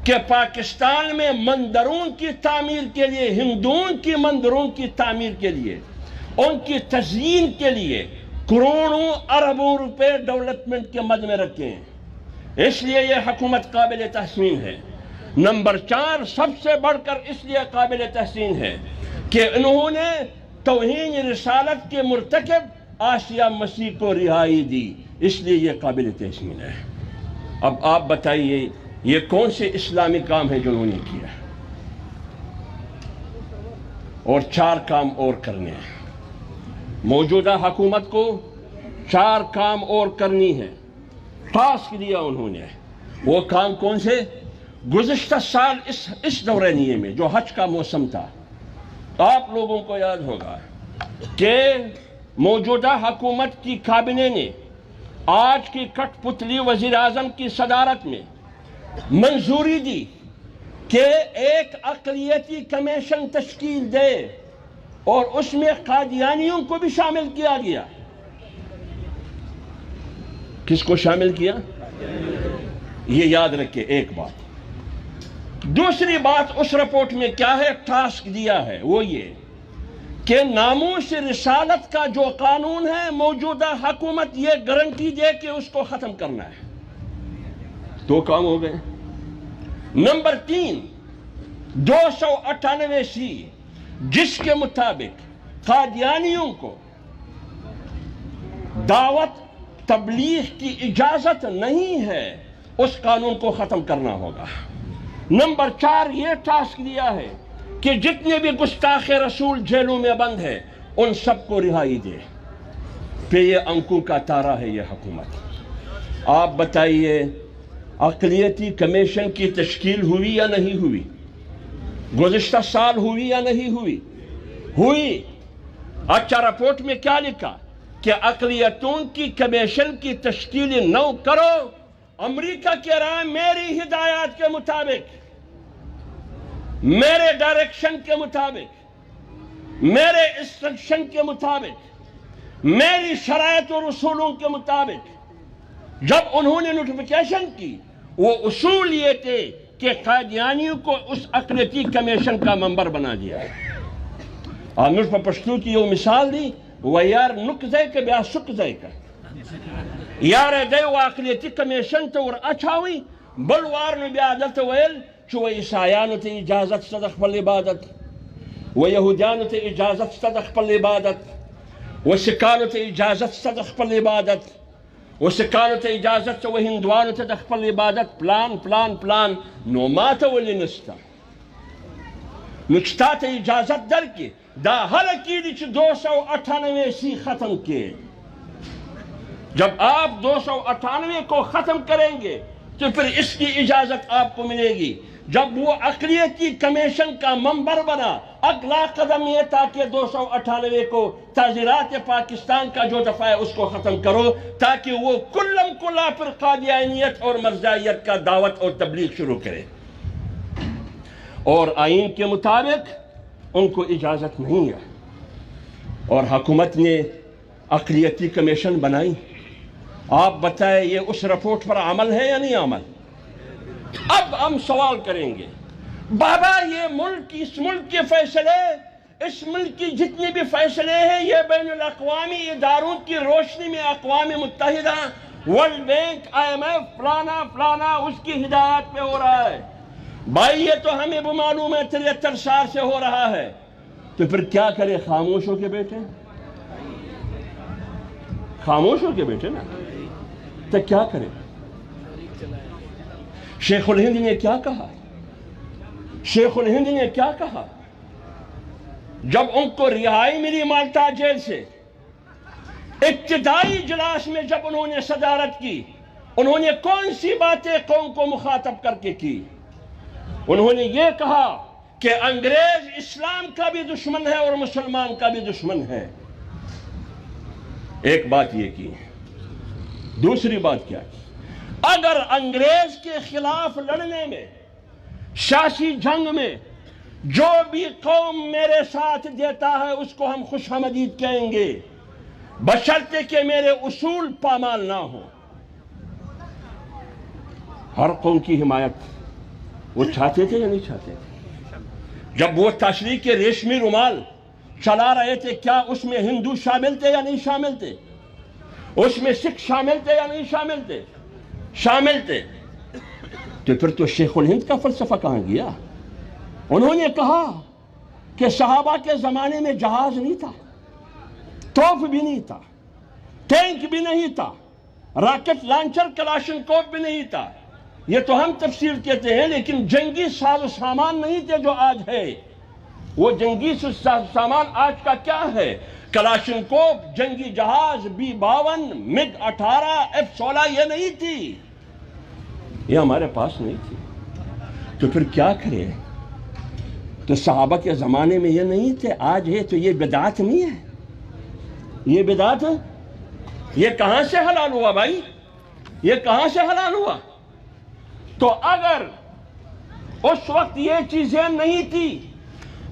کہ پاکستان میں مندروں کی تعمیر کے لیے، ہندوؤں کی مندروں کی تعمیر کے لیے، ان کی تزئین کے لیے کروڑوں اربوں روپے ڈیولپمنٹ کے مد میں رکھے ہیں، اس لیے یہ حکومت قابل تحسین ہے۔ نمبر 4 سب سے بڑھ کر اس لیے قابل تحسین ہے کہ انہوں نے توہین رسالت کے مرتکب آسیہ مسیح کو رہائی دی، اس لیے یہ قابل تحسین ہے۔ اب آپ بتائیے یہ کون سے اسلامی کام ہیں جو انہوں نے کیا؟ اور 4 کام اور کرنے ہیں۔ موجودہ حکومت کو 4 کام اور کرنی ہے، ٹاسک دیا انہوں نے۔ وہ کام کون سے؟ گزشتہ سال اس دورانیے میں جو حج کا موسم تھا، آپ لوگوں کو یاد ہوگا کہ موجودہ حکومت کی کابینہ نے آج کی کٹ پتلی وزیر اعظم کی صدارت میں منظوری دی کہ ایک اقلیتی کمیشن تشکیل دے، اور اس میں قادیانیوں کو بھی شامل کیا گیا۔ کس کو شامل کیا؟ یہ یاد رکھیں ایک بات۔ دوسری بات اس رپورٹ میں کیا ہے، ٹاسک دیا ہے، وہ یہ کہ ناموس رسالت کا جو قانون ہے موجودہ حکومت یہ گارنٹی دے کہ اس کو ختم کرنا ہے۔ 2 کام ہو گئے۔ نمبر 3 298C جس کے مطابق قادیانیوں کو دعوت تبلیغ کی اجازت نہیں ہے، اس قانون کو ختم کرنا ہوگا۔ نمبر 4 یہ ٹاسک دیا ہے کہ جتنے بھی گستاخ رسول جیلوں میں بند ہیں ان سب کو رہائی دے۔ پھر یہ انکوں کا تارا ہے یہ حکومت۔ آپ بتائیے اقلیتی کمیشن کی تشکیل ہوئی یا نہیں ہوئی؟ گزشتہ سال ہوئی یا نہیں ہوئی؟ ہوئی۔ اچھا رپورٹ میں کیا لکھا کہ اقلیتوں کی کمیشن کی تشکیل نو کرو، امریکہ کے رائے میری ہدایات کے مطابق، میرے ڈائریکشن کے مطابق، میرے انسٹرکشن کے مطابق، میری شرائط و رسولوں کے مطابق۔ جب انہوں نے نوٹیفیکیشن کی، وہ اصول یہ تھے کہ قادیانیوں کو اس اقلیتی کمیشن کا ممبر بنا دیا۔ آمیر پر پشتو کی یہ مثال دی، وہ یار نک زے کے بیا سک زے کا یار دے وہ اقلیتی کمیشن تو اور اچھاوی بلوار نو بیا عدالت ویل چو عیسائیانو تے اجازت صدق پل عبادت، و یہودیانو تے اجازت صدق پل عبادت، و سکانو تے اجازت صدق پل عبادت، و سکانو تے اجازت و ہندوانو تے صدق پل عبادت، پلان نو ماتا ولی نستا نچتا تے اجازت در کی دا حلقی دی چھ 298C ختم کے۔ جب آپ 298 کو ختم کریں گے تو پھر اس کی اجازت آپ کو ملے گی۔ جب وہ اقلیتی کمیشن کا ممبر بنا، اگلا قدم یہ تھا کہ 298 کو تعزیرات پاکستان کا جو دفعہ ہے اس کو ختم کرو، تاکہ وہ کلم کلا پھر قادیانیت اور مرزائیت کا دعوت اور تبلیغ شروع کرے۔ اور آئین کے مطابق ان کو اجازت نہیں ہے، اور حکومت نے اقلیتی کمیشن بنائی۔ آپ بتائیں یہ اس رپورٹ پر عمل ہے یا نہیں عمل؟ اب ہم سوال کریں گے، بابا یہ ملک، اس ملک کے فیصلے، اس ملک کی جتنے بھی فیصلے ہیں یہ بین الاقوامی اداروں کی روشنی میں اقوام متحدہ، ورلڈ بینک، IMF، فلانا اس کی ہدایات پہ ہو رہا ہے۔ بھائی یہ تو ہمیں بھی معلوم ہے 73 سال سے ہو رہا ہے، تو پھر کیا کرے؟ خاموش ہو کے بیٹھے، خاموش ہو کے بیٹھے نا، تو کیا کرے؟ شیخ الہند نے کیا کہا؟ شیخ الہند نے کیا کہا جب ان کو رہائی ملی مالٹا جیل سے؟ ابتدائی اجلاس میں جب انہوں نے صدارت کی، انہوں نے کون سی باتیں قوم کو مخاطب کر کے کی؟ انہوں نے یہ کہا کہ انگریز اسلام کا بھی دشمن ہے اور مسلمان کا بھی دشمن ہے۔ ایک بات یہ کی، دوسری بات کیا کی؟ اگر انگریز کے خلاف لڑنے میں، سیاسی جنگ میں جو بھی قوم میرے ساتھ دیتا ہے اس کو ہم خوش آمدید کہیں گے، بشرطے کہ میرے اصول پامال نہ ہوں۔ ہر قوم کی حمایت وہ چاہتے تھے یا نہیں چاہتے تھے؟ جب وہ تشریح کے ریشمی رومال چلا رہے تھے، کیا اس میں ہندو شامل تھے یا نہیں شامل تھے؟ اس میں سکھ شامل تھے یا نہیں شامل تھے؟ شامل تھے۔ تو پھر تو شیخ الہند کا فلسفہ کہاں گیا؟ انہوں نے کہا کہ صحابہ کے زمانے میں جہاز نہیں تھا، توپ بھی نہیں تھا، ٹینک بھی نہیں تھا، راکٹ لانچر کلاشنکوف بھی نہیں تھا۔ یہ تو ہم تفسیر کہتے ہیں، لیکن جنگی ساز و سامان نہیں تھے جو آج ہے۔ وہ جنگی ساز و سامان آج کا کیا ہے؟ کلاشنکوف، جنگی جہاز، B-52، MiG-18، F-16 یہ نہیں تھی، یہ ہمارے پاس نہیں تھی۔ تو پھر کیا کرے؟ تو صحابہ کے زمانے میں یہ نہیں تھے، آج ہے، تو یہ بدعت نہیں ہے؟ یہ بدعت ہے؟ یہ کہاں سے حلال ہوا بھائی؟ یہ کہاں سے حلال ہوا؟ تو اگر اس وقت یہ چیزیں نہیں تھی،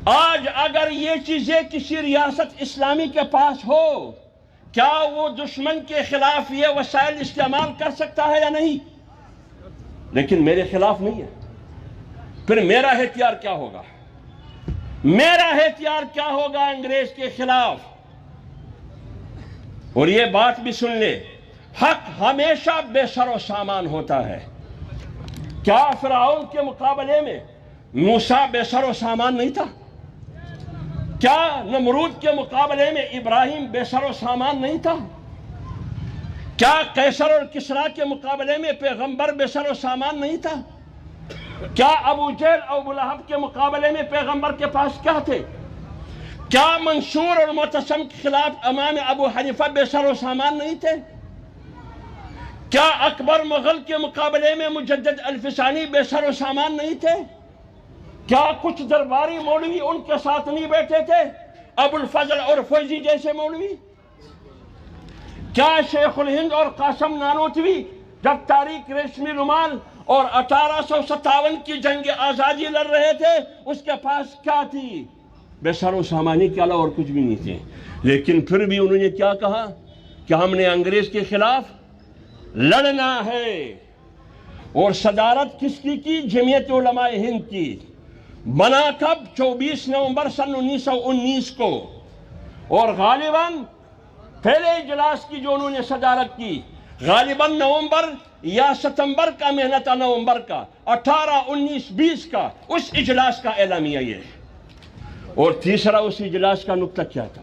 آج اگر یہ چیزیں کسی ریاست اسلامی کے پاس ہو، کیا وہ دشمن کے خلاف یہ وسائل استعمال کر سکتا ہے یا نہیں؟ لیکن میرے خلاف نہیں ہے۔ پھر میرا احتیاط کیا ہوگا؟ میرا احتیاط کیا ہوگا انگریز کے خلاف؟ اور یہ بات بھی سن لے، حق ہمیشہ بے سر و سامان ہوتا ہے۔ کیا فرعون کے مقابلے میں موسیٰ بے سر و سامان نہیں تھا؟ کیا نمرود کے مقابلے میں ابراہیم بے سر و سامان نہیں تھا؟ کیا قیصر اور کسریٰ کے مقابلے میں پیغمبر بے سر و سامان نہیں تھا؟ کیا ابو جہل اور ابو لہب کے مقابلے میں پیغمبر کے پاس کیا تھے؟ کیا منصور اور معتصم کے خلاف امام ابو حنیفہ بے سر و سامان نہیں تھے؟ کیا اکبر مغل کے مقابلے میں مجدد الفسانی بے سر و سامان نہیں تھے؟ کیا کچھ درباری مولوی ان کے ساتھ نہیں بیٹھے تھے، ابو الفضل اور فیضی جیسے مولوی؟ کیا شیخ الہند اور قاسم نانوتوی جب تاریخ ریشمی رومال اور 1857 کی جنگ آزادی لڑ رہے تھے، اس کے پاس کیا تھی؟ بے سر و سامانی کے علاوہ اور کچھ بھی نہیں تھے۔ لیکن پھر بھی انہوں نے کیا کہا کہ ہم نے انگریز کے خلاف لڑنا ہے۔ اور صدارت کس کی؟ جمعیت علماء ہند کی۔ بنا کب؟ 24 نومبر سن 1919 کو۔ اور غالباً پہلے اجلاس کی جو انہوں نے صدارت کی، غالباً نومبر یا ستمبر کا مہینہ نومبر کا 18، 19، 20 کا اس اجلاس کا اعلامیہ یہ ہے۔ اور تیسرا اس اجلاس کا نقطہ کیا تھا؟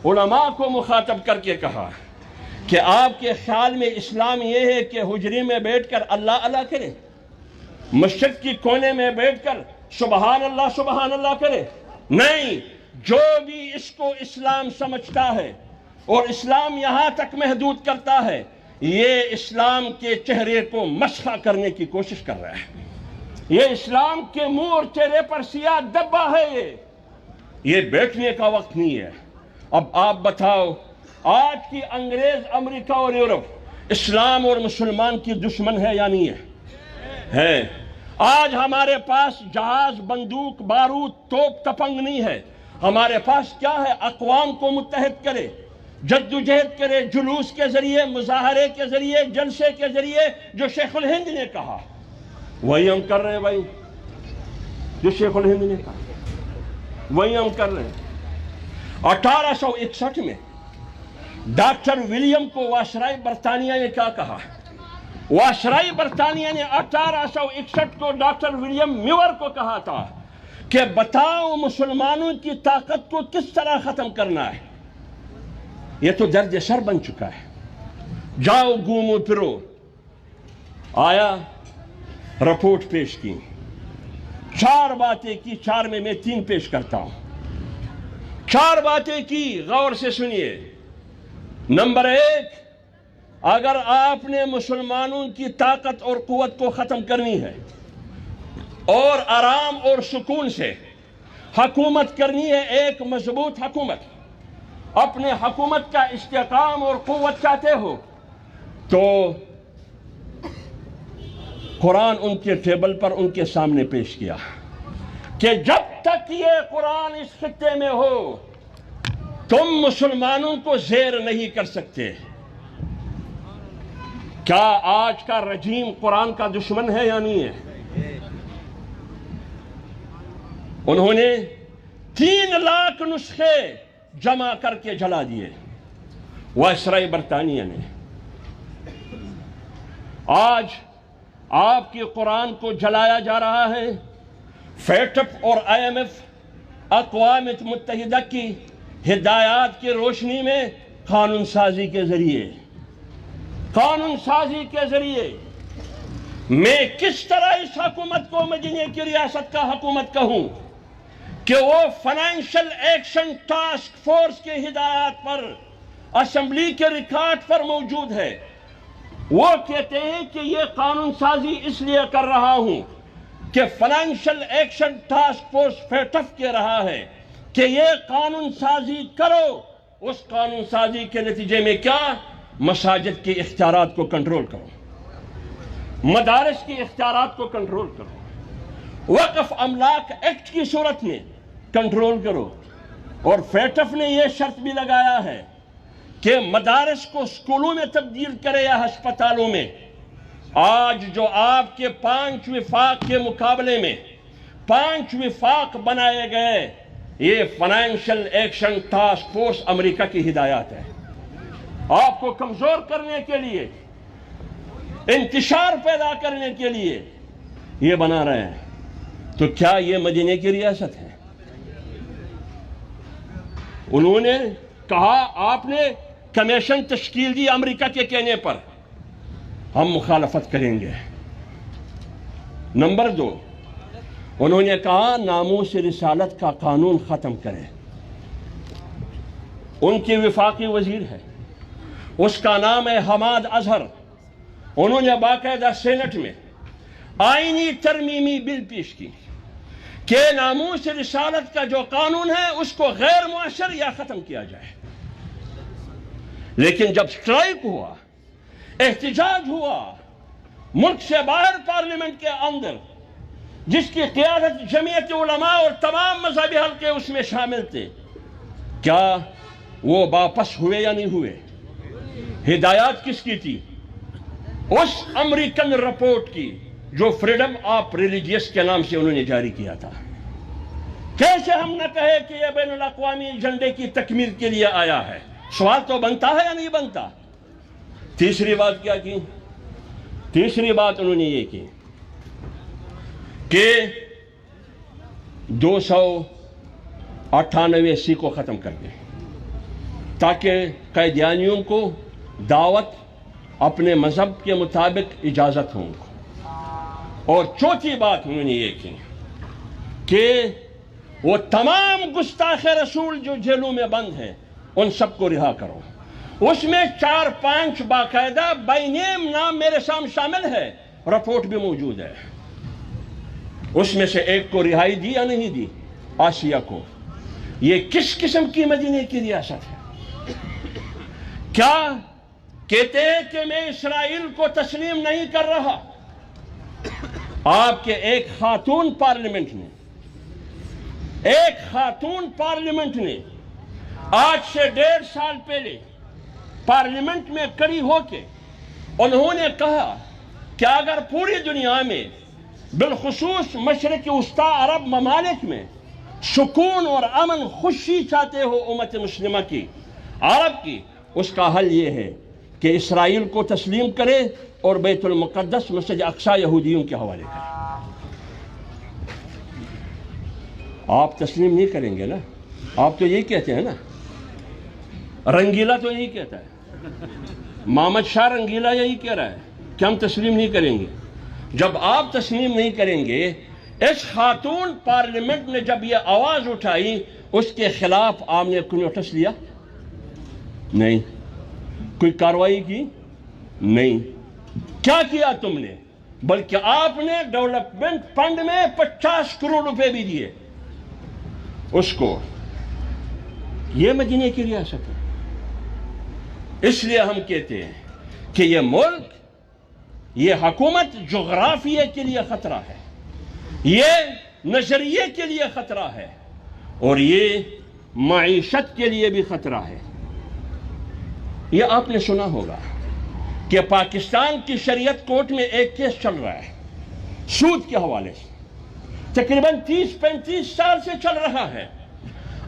علماء کو مخاطب کر کے کہا کہ آپ کے خیال میں اسلام یہ ہے کہ حجری میں بیٹھ کر اللہ اللہ کرے، مسجد کی کونے میں بیٹھ کر سبحان اللہ کرے؟ نہیں، جو بھی اس کو اسلام سمجھتا ہے اور اسلام یہاں تک محدود کرتا ہے، یہ اسلام کے چہرے کو مسخہ کرنے کی کوشش کر رہا ہے۔ یہ اسلام کے منہ اور چہرے پر سیاہ دبا ہے، یہ بیٹھنے کا وقت نہیں ہے۔ اب آپ بتاؤ، آج کی انگریز امریکہ اور یورپ اسلام اور مسلمان کی دشمن ہے یا نہیں ہے؟ آج ہمارے پاس جہاز، بندوق، بارود، توپ، تپنگ نہیں ہے۔ ہمارے پاس کیا ہے؟ اقوام کو متحد کرے، جدوجہد کرے، جلوس کے ذریعے، مظاہرے کے ذریعے، جلسے کے ذریعے، جو شیخ الہند نے کہا وہی ہم کر رہے ہیں بھائی۔ جو شیخ الہند نے کہا وہی ہم کر رہے ہیں۔ 1861 میں ڈاکٹر ولیم کو وائسرائے برطانیہ نے کیا کہا واشرائی برطانیہ نے 1861 کو ڈاکٹر ولیم میور کو کہا تھا کہ بتاؤ مسلمانوں کی طاقت کو کس طرح ختم کرنا ہے. یہ تو درد سر بن چکا ہے. جاؤ گھومو پھرو. آیا رپورٹ پیش کی, 4 باتیں کی, 4 میں 3 پیش کرتا ہوں. 4 باتیں کی, غور سے سنیے. نمبر 1, اگر آپ نے مسلمانوں کی طاقت اور قوت کو ختم کرنی ہے اور آرام اور سکون سے حکومت کرنی ہے, ایک مضبوط حکومت, اپنے حکومت کا استحکام اور قوت چاہتے ہو, تو قرآن ان کے ٹیبل پر ان کے سامنے پیش کیا کہ جب تک یہ قرآن اس خطے میں ہو تم مسلمانوں کو زیر نہیں کر سکتے. کیا آج کا رجیم قرآن کا دشمن ہے یا نہیں ہے؟ انہوں نے 3 لاکھ نسخے جمع کر کے جلا دیے وائسرائے برطانیہ نے. آج آپ کے قرآن کو جلایا جا رہا ہے. فیٹف اور IMF اقوام متحدہ کی ہدایات کی روشنی میں قانون سازی کے ذریعے میں کس طرح اس حکومت کو مدینہ کی ریاست کا حکومت کہوں کہ وہ فائنینشل ایکشن ٹاسک فورس کے ہدایات پر اسمبلی کے ریکارڈ پر موجود ہے. وہ کہتے ہیں کہ یہ قانون سازی اس لیے کر رہا ہوں کہ financial action task force FATF کہہ رہا ہے کہ یہ قانون سازی کرو. اس قانون سازی کے نتیجے میں کیا؟ مساجد کے اختیارات کو کنٹرول کرو, مدارس کے اختیارات کو کنٹرول کرو, وقف املاک ایکٹ کی صورت میں کنٹرول کرو. اور فیٹف نے یہ شرط بھی لگایا ہے کہ مدارس کو سکولوں میں تبدیل کرے یا ہسپتالوں میں. آج جو آپ کے 5 وفاق کے مقابلے میں 5 وفاق بنائے گئے, یہ فائنینشل ایکشن ٹاسک فورس امریکہ کی ہدایات ہے. آپ کو کمزور کرنے کے لیے, انتشار پیدا کرنے کے لیے یہ بنا رہے ہیں. تو کیا یہ مدینہ کی ریاست ہے؟ انہوں نے کہا آپ نے کمیشن تشکیل دی امریکہ کے کہنے پر, ہم مخالفت کریں گے. نمبر 2, انہوں نے کہا ناموس رسالت کا قانون ختم کرے. ان کے وفاقی وزیر ہے, اس کا نام ہے حماد اظہر. انہوں نے باقاعدہ سینٹ میں آئینی ترمیمی بل پیش کی کہ ناموس رسالت کا جو قانون ہے اس کو غیر مؤثر یا ختم کیا جائے. لیکن جب سٹرائک ہوا, احتجاج ہوا, ملک سے باہر پارلیمنٹ کے اندر, جس کی قیادت جمعیت علماء اور تمام مذہبی حلقے اس میں شامل تھے, کیا وہ واپس ہوئے یا نہیں ہوئے؟ ہدایات کس کی تھی؟ اس امریکن رپورٹ کی جو فریڈم آف ریلیجیس کے نام سے انہوں نے جاری کیا تھا. کیسے ہم نہ کہے کہ یہ بین الاقوامی ایجنڈے کی تکمیل کے لیے آیا ہے؟ سوال تو بنتا ہے یا نہیں بنتا؟ تیسری بات کیا کی؟ تیسری بات انہوں نے یہ کی کہ 298 کو ختم کر دیں تاکہ قیدیانیوں کو دعوت اپنے مذہب کے مطابق اجازت ہوں. اور چوتھی بات انہوں نے یہ کی کہ وہ تمام گستاخ رسول جو جیلوں میں بند ہیں ان سب کو رہا کرو. اس میں 4-5 باقاعدہ بائی نیم نام میرے سامنے شامل ہے, رپورٹ بھی موجود ہے. اس میں سے ایک کو رہائی دی یا نہیں دی؟ آسیہ کو. یہ کس قسم کی مدینہ کی ریاست ہے؟ کیا کہتے ہیں کہ میں اسرائیل کو تسلیم نہیں کر رہا؟ آپ کے ایک خاتون پارلیمنٹ نے آج سے 1.5 سال پہلے پارلیمنٹ میں کھڑی ہو کے انہوں نے کہا کہ اگر پوری دنیا میں بالخصوص مشرق وسطی عرب ممالک میں سکون اور امن خوشی چاہتے ہو امت مسلمہ کی, عرب کی, اس کا حل یہ ہے کہ اسرائیل کو تسلیم کرے اور بیت المقدس مسجد اقصی یہودیوں کے حوالے کریں۔ آپ تسلیم نہیں کریں گے نا؟ آپ تو یہی کہتے ہیں نا، رنگیلا تو یہی کہتا ہے، محمد شاہ رنگیلا یہی کہہ رہا ہے کہ ہم تسلیم نہیں کریں گے۔ جب آپ تسلیم نہیں کریں گے، اس خاتون پارلیمنٹ نے جب یہ آواز اٹھائی اس کے خلاف آپ نے کوئی نوٹس لیا؟ نہیں۔ کوئی کارروائی کی؟ نہیں۔ کیا کیا تم نے؟ بلکہ آپ نے ڈیولپمنٹ فنڈ میں 50 کروڑ روپے بھی دیے اس کو۔ یہ مدینے کی ریاست ہے۔ اس لیے ہم کہتے ہیں کہ یہ ملک، یہ حکومت جغرافیے کے لیے خطرہ ہے، یہ نظریے کے لیے خطرہ ہے، اور یہ معیشت کے لیے بھی خطرہ ہے۔ یہ آپ نے سنا ہوگا کہ پاکستان کی شریعت کورٹ میں ایک کیس چل رہا ہے سود کے حوالے سے، تقریباً 30-35 سال سے چل رہا ہے۔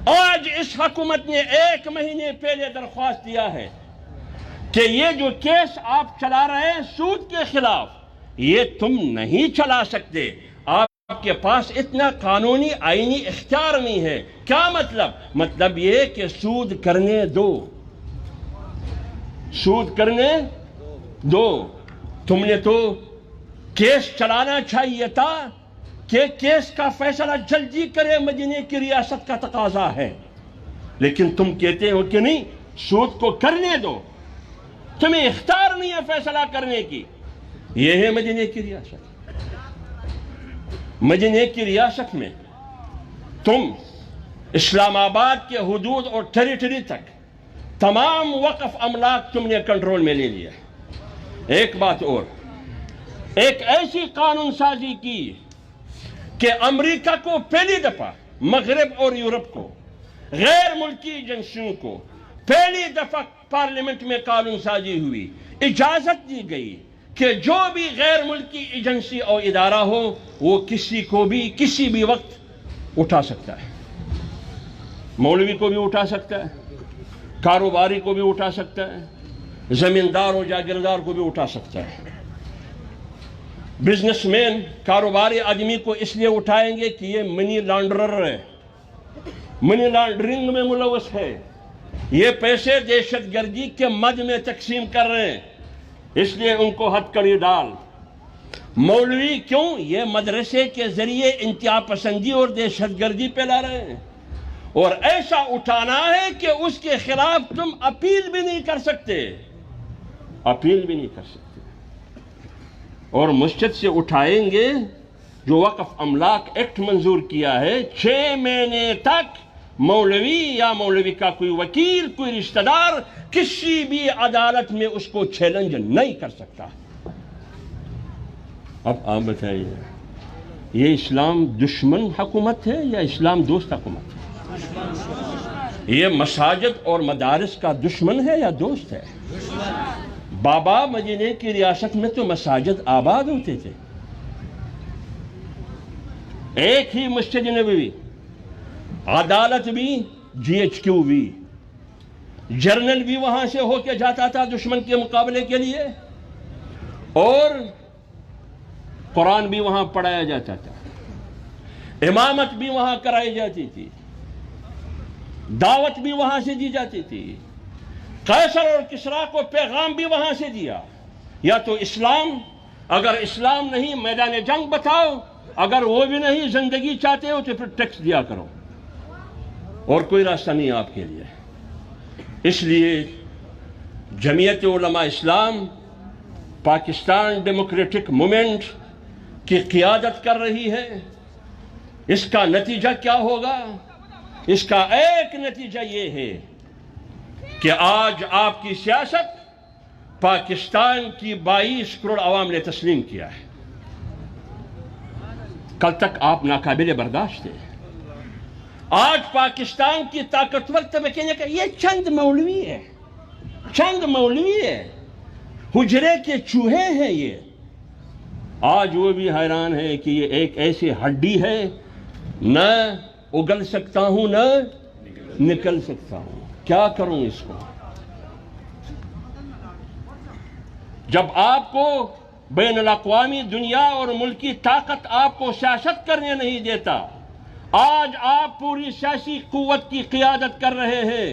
آج اس حکومت نے 1 مہینے پہلے درخواست دیا ہے کہ یہ جو کیس آپ چلا رہے ہیں سود کے خلاف، یہ تم نہیں چلا سکتے، آپ کے پاس اتنا قانونی آئینی اختیار نہیں ہے۔ کیا مطلب؟ مطلب یہ کہ سود کرنے دو، سود کرنے دو۔ تم نے تو کیس چلانا چاہیے تھا کہ کیس کا فیصلہ جلدی کرے، مدینے کی ریاست کا تقاضا ہے، لیکن تم کہتے ہو کہ نہیں، سود کو کرنے دو، تمہیں اختیار نہیں ہے فیصلہ کرنے کی۔ یہ ہے مدینے کی ریاست۔ مدینے کی ریاست میں تم اسلام آباد کے حدود اور ٹیریٹری تک تمام وقف املاک تم نے کنٹرول میں لے لیا۔ ایک بات اور، ایک ایسی قانون سازی کی کہ امریکہ کو پہلی دفعہ، مغرب اور یورپ کو، غیر ملکی ایجنسیوں کو پہلی دفعہ پارلیمنٹ میں قانون سازی ہوئی، اجازت دی گئی کہ جو بھی غیر ملکی ایجنسی اور ادارہ ہو وہ کسی کو بھی کسی بھی وقت اٹھا سکتا ہے۔ مولوی کو بھی اٹھا سکتا ہے، کاروباری کو بھی اٹھا سکتا ہے، زمیندار اور جاگیردار کو بھی اٹھا سکتا ہے۔ بزنس مین، کاروباری آدمی کو اس لیے اٹھائیں گے کہ یہ منی لانڈرر ہے، منی لانڈرنگ میں ملوث ہے، یہ پیسے دہشت گردی کے مد میں تقسیم کر رہے ہیں، اس لیے ان کو ہتھ کڑی ڈال۔ مولوی کیوں؟ یہ مدرسے کے ذریعے انتہا پسندی اور دہشت گردی پھیلا رہے ہیں، اور ایسا اٹھانا ہے کہ اس کے خلاف تم اپیل بھی نہیں کر سکتے، اپیل بھی نہیں کر سکتے۔ اور مسجد سے اٹھائیں گے جو وقف املاک ایکٹ منظور کیا ہے، 6 مہینے تک مولوی یا مولوی کا کوئی وکیل، کوئی رشتہ دار کسی بھی عدالت میں اس کو چیلنج نہیں کر سکتا۔ اب آپ بتائیے، یہ اسلام دشمن حکومت ہے یا اسلام دوست حکومت ہے؟ یہ مساجد اور مدارس کا دشمن ہے یا دوست ہے؟ بابا مدینے کی ریاست میں تو مساجد آباد ہوتے تھے، ایک ہی مسجد نبوی، عدالت بھی، GHQ بھی، جرنل بھی وہاں سے ہو کے جاتا تھا دشمن کے مقابلے کے لیے، اور قرآن بھی وہاں پڑھایا جاتا تھا، امامت بھی وہاں کرائی جاتی تھی، دعوت بھی وہاں سے دی جاتی تھی، قیصر اور کسریٰ کو پیغام بھی وہاں سے دیا۔ یا تو اسلام، اگر اسلام نہیں میدان جنگ بتاؤ، اگر وہ بھی نہیں زندگی چاہتے ہو تو پھر ٹیکس دیا کرو، اور کوئی راستہ نہیں آپ کے لیے۔ اس لیے جمعیت علماء اسلام پاکستان ڈیموکریٹک موومنٹ کی قیادت کر رہی ہے۔ اس کا نتیجہ کیا ہوگا؟ اس کا ایک نتیجہ یہ ہے کہ آج آپ کی سیاست پاکستان کی 22 کروڑ عوام نے تسلیم کیا ہے۔ کل تک آپ ناقابل برداشت تھے، آج پاکستان کی طاقتور طبقے نے کہا یہ چند مولوی ہے، چند مولوی ہے، حجرے کے چوہے ہیں یہ۔ آج وہ بھی حیران ہے کہ یہ ایک ایسی ہڈی ہے، نہ اگل سکتا ہوں نہ نکل سکتا ہوں، کیا کروں اس کو؟ جب آپ کو بین الاقوامی دنیا اور ملکی طاقت آپ کو سیاست کرنے نہیں دیتا، آج آپ پوری سیاسی قوت کی قیادت کر رہے ہیں،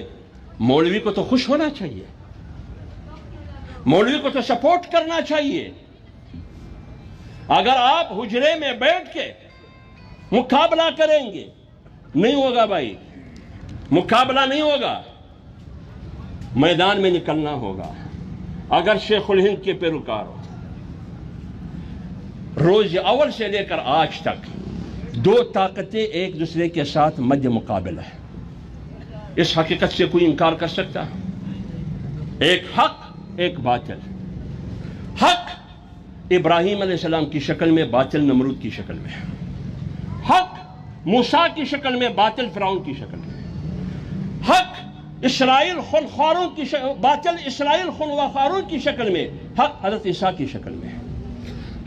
مولوی کو تو خوش ہونا چاہیے، مولوی کو تو سپورٹ کرنا چاہیے۔ اگر آپ حجرے میں بیٹھ کے مقابلہ کریں گے، نہیں ہوگا بھائی، مقابلہ نہیں ہوگا، میدان میں نکلنا ہوگا۔ اگر شیخ الہند کے پیروکار ہو، روز اول سے لے کر آج تک دو طاقتیں ایک دوسرے کے ساتھ مد مقابل ہے، اس حقیقت سے کوئی انکار کر سکتا؟ ایک حق، ایک باطل۔ حق ابراہیم علیہ السلام کی شکل میں، باطل نمرود کی شکل میں۔ حق موسیٰ کی شکل میں، باطل فرعون کی شکل میں۔ حق اسرائیل خونخواروں کی شکل، باطل اسرائیل خونخواروں کی شکل میں، حق حضرت عیسیٰ کی شکل میں۔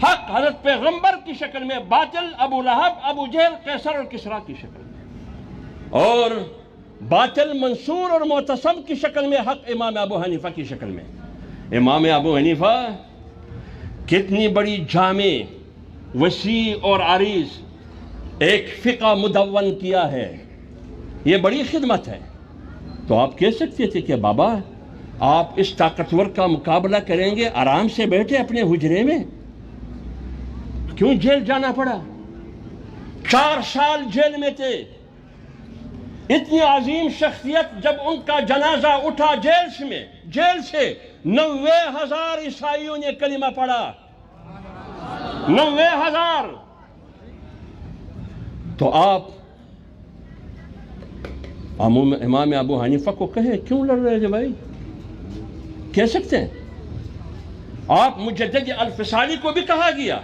حق حضرت پیغمبر کی شکل میں، باطل ابو لہب، ابو جہل، قیصر اور کسریٰ کی شکل میں، اور باطل منصور اور معتصم کی شکل میں، حق امام ابو حنیفہ کی شکل میں۔ امام ابو حنیفہ کتنی بڑی جامع، وسیع اور عریض ایک فقہ مدون کیا ہے، یہ بڑی خدمت ہے۔ تو آپ کہہ سکتے تھے کہ بابا آپ اس طاقتور کا مقابلہ کریں گے، آرام سے بیٹھے اپنے حجرے میں، کیوں جیل جانا پڑا؟ 4 سال جیل میں تھے۔ اتنی عظیم شخصیت، جب ان کا جنازہ اٹھا جیل سے 90,000 عیسائیوں نے کلمہ پڑھا، 90,000۔ تو آپ امام ابو حنیفہ کو کہے کیوں لڑ رہے تھے بھائی؟ کہہ سکتے ہیں۔ آپ مجدد الفصالی کو بھی کہا گیا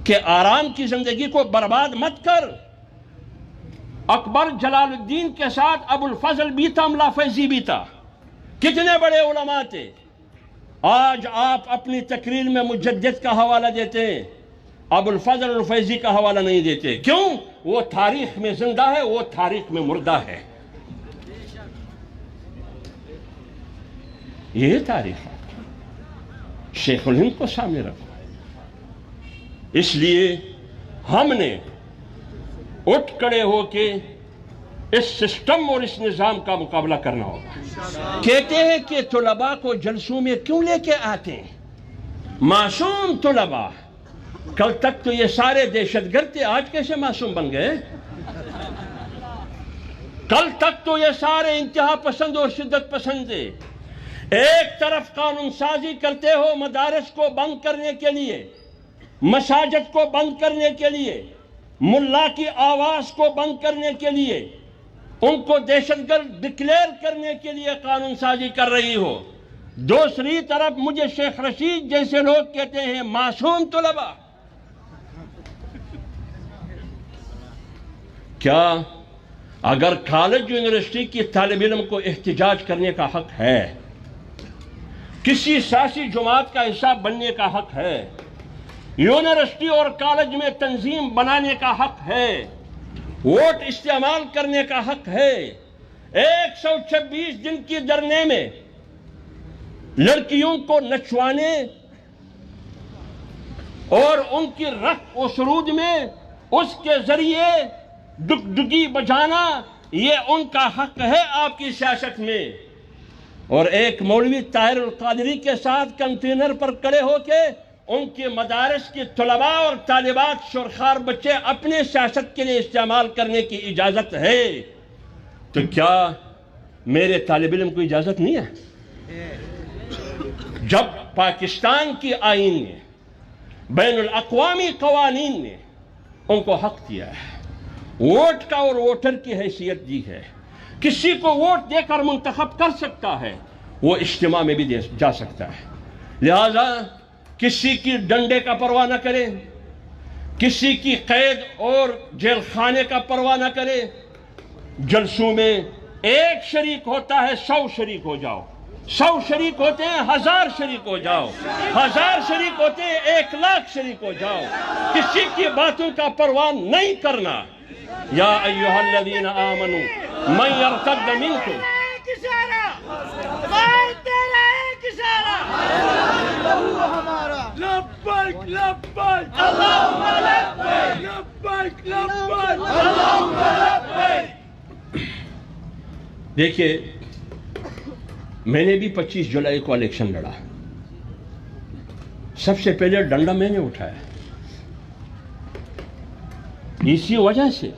کہ آرام کی زندگی کو برباد مت کر۔ اکبر جلال الدین کے ساتھ ابو الفضل بھی تھا، ملا فیضی بھی تھا، کتنے بڑے علماء تھے۔ آج آپ اپنی تقریر میں مجدد کا حوالہ دیتے ہیں، ابو الفضل الفیضی کا حوالہ نہیں دیتے، کیوں؟ وہ تاریخ میں زندہ ہے، وہ تاریخ میں مردہ ہے۔ یہ تاریخ ہے، شیخ الہند کو سامنے رکھو۔ اس لیے ہم نے اٹھ کھڑے ہو کے اس سسٹم اور اس نظام کا مقابلہ کرنا ہوگا۔ کہتے ہیں کہ طلباء کو جلسوں میں کیوں لے کے آتے ہیں؟ معصوم طلباء، کل تک تو یہ سارے دہشت گرد تھے، آج کیسے معصوم بن گئے؟ کل تک تو یہ سارے انتہا پسند اور شدت پسند تھے۔ ایک طرف قانون سازی کرتے ہو مدارس کو بند کرنے کے لیے، مساجد کو بند کرنے کے لیے، ملا کی آواز کو بند کرنے کے لیے، ان کو دہشت گرد ڈکلیئر کرنے کے لیے قانون سازی کر رہی ہو، دوسری طرف مجھے شیخ رشید جیسے لوگ کہتے ہیں معصوم طلباء۔ کیا اگر کالج یونیورسٹی کی طالب علم کو احتجاج کرنے کا حق ہے، کسی سیاسی جماعت کا حصہ بننے کا حق ہے، یونیورسٹی اور کالج میں تنظیم بنانے کا حق ہے، ووٹ استعمال کرنے کا حق ہے، 126 دن کی دھرنے میں لڑکیوں کو نچوانے اور ان کی رقص و سرود میں اس کے ذریعے ڈگڈگی بجانا، یہ ان کا حق ہے آپ کی سیاست میں۔ اور ایک مولوی طاہر القادری کے ساتھ کنٹینر پر کھڑے ہو کے ان کے مدارس کے طلباء اور طالبات شورخوار بچے اپنے سیاست کے لیے استعمال کرنے کی اجازت ہے، تو کیا میرے طالب علم کو اجازت نہیں ہے؟ جب پاکستان کی آئین نے، بین الاقوامی قوانین نے ان کو حق دیا ہے، ووٹ کا اور ووٹر کی حیثیت دی ہے، کسی کو ووٹ دے کر منتخب کر سکتا ہے، وہ اجتماع میں بھی جا سکتا ہے، لہذا کسی کی ڈنڈے کا پرواہ نہ کرے، کسی کی قید اور جیل خانے کا پرواہ نہ کرے۔ جلسوں میں ایک شریک ہوتا ہے، 100 شریک ہو جاؤ، 100 شریک ہوتے ہیں 1000 شریک ہو جاؤ، 1000 شریک ہوتے ہیں 1,00,000 شریک ہو جاؤ، کسی کی باتوں کا پرواہ نہیں کرنا۔ یا ایھا الذین آمنوا من یرتد منکم، لبیک لبیک اللہم لبیک لبیک لبیک اللہم لبیک. دیکھیے میں نے بھی 25 جولائی کو الیکشن لڑا. سب سے پہلے ڈنڈا میں نے اٹھایا. اسی وجہ سے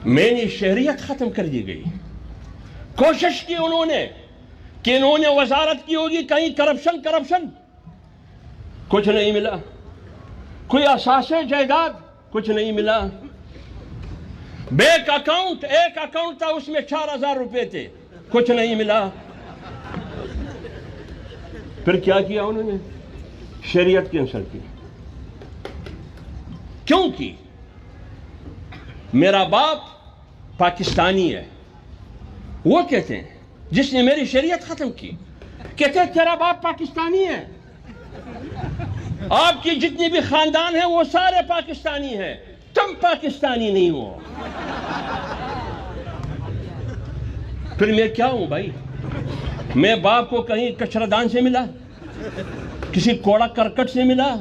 میں نے شہریت ختم کر دی گئی. کوشش کی انہوں نے کہ انہوں نے وزارت کی ہوگی کہیں کرپشن کچھ نہیں ملا. کوئی اثاثے جائیداد کچھ نہیں ملا. ایک اکاؤنٹ تھا اس میں 4000 روپے تھے کچھ نہیں ملا. پھر کیا کیا انہوں نے؟ شریعت کینسل کی. کیوں کی؟ میرا باپ پاکستانی ہے. وہ کہتے ہیں جس نے میری شریعت ختم کی کہتے ہیں تیرا باپ پاکستانی ہے. آپ کی جتنی بھی خاندان ہیں وہ سارے پاکستانی ہیں. تم پاکستانی نہیں ہو. پھر میں کیا ہوں بھائی؟ میں باپ کو کہیں کچرادان سے ملا, کسی کوڑا کرکٹ سے ملا.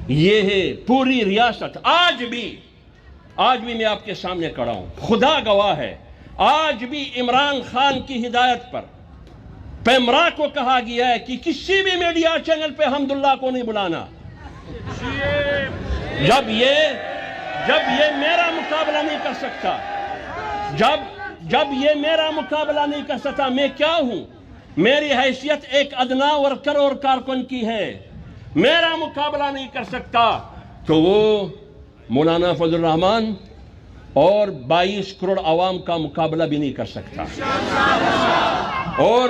یہ ہے پوری ریاست. آج بھی میں آپ کے سامنے کھڑا ہوں, خدا گواہ ہے. آج بھی عمران خان کی ہدایت پر پیمرا کو کہا گیا ہے کہ کسی بھی میڈیا چینل پہ حمداللہ کو نہیں بلانا. جب یہ میرا مقابلہ نہیں کر سکتا, جب یہ میرا مقابلہ نہیں کر سکتا, میں کیا ہوں؟ میری حیثیت ایک ادنا ورکر اور کارکن کی ہے. میرا مقابلہ نہیں کر سکتا تو وہ مولانا فضل الرحمان اور 22 کروڑ عوام کا مقابلہ بھی نہیں کر سکتا. اور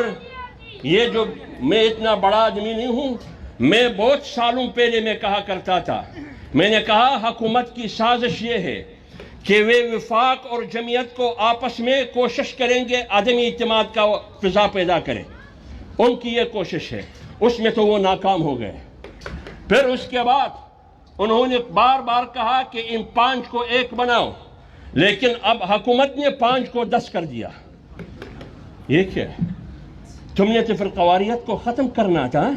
یہ جو میں اتنا بڑا آدمی نہیں ہوں. میں بہت سالوں پہلے میں کہا کرتا تھا, میں نے کہا حکومت کی سازش یہ ہے کہ وہ وفاق اور جمعیت کو آپس میں کوشش کریں گے عدم اعتماد کا فضا پیدا کریں. ان کی یہ کوشش ہے, اس میں تو وہ ناکام ہو گئے. پھر اس کے بعد انہوں نے بار بار کہا کہ ان 5 کو 1 بناؤ, لیکن اب حکومت نے 5 کو 10 کر دیا. یہ کیا ہے؟ تم نے تو فرقواریت کو ختم کرنا تھا,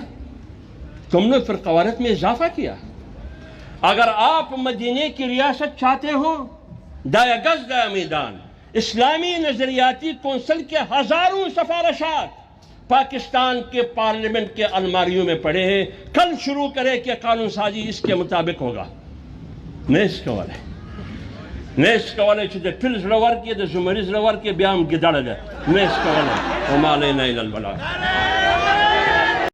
تم نے فرقواریت میں اضافہ کیا. اگر آپ مدینے کی ریاست چاہتے ہو, دایا گز دایا میدان. اسلامی نظریاتی کونسل کے ہزاروں سفارشات پاکستان کے پارلیمنٹ کے الماریوں میں پڑے ہیں. کل شروع کرے کہ قانون سازی اس کے مطابق ہوگا. نیس کواله چې د فیل زړه ورکړي د زمري زړه ورکړي بیا هم ګیدړه ده. نیس کواله وما علینا الا البلاغ.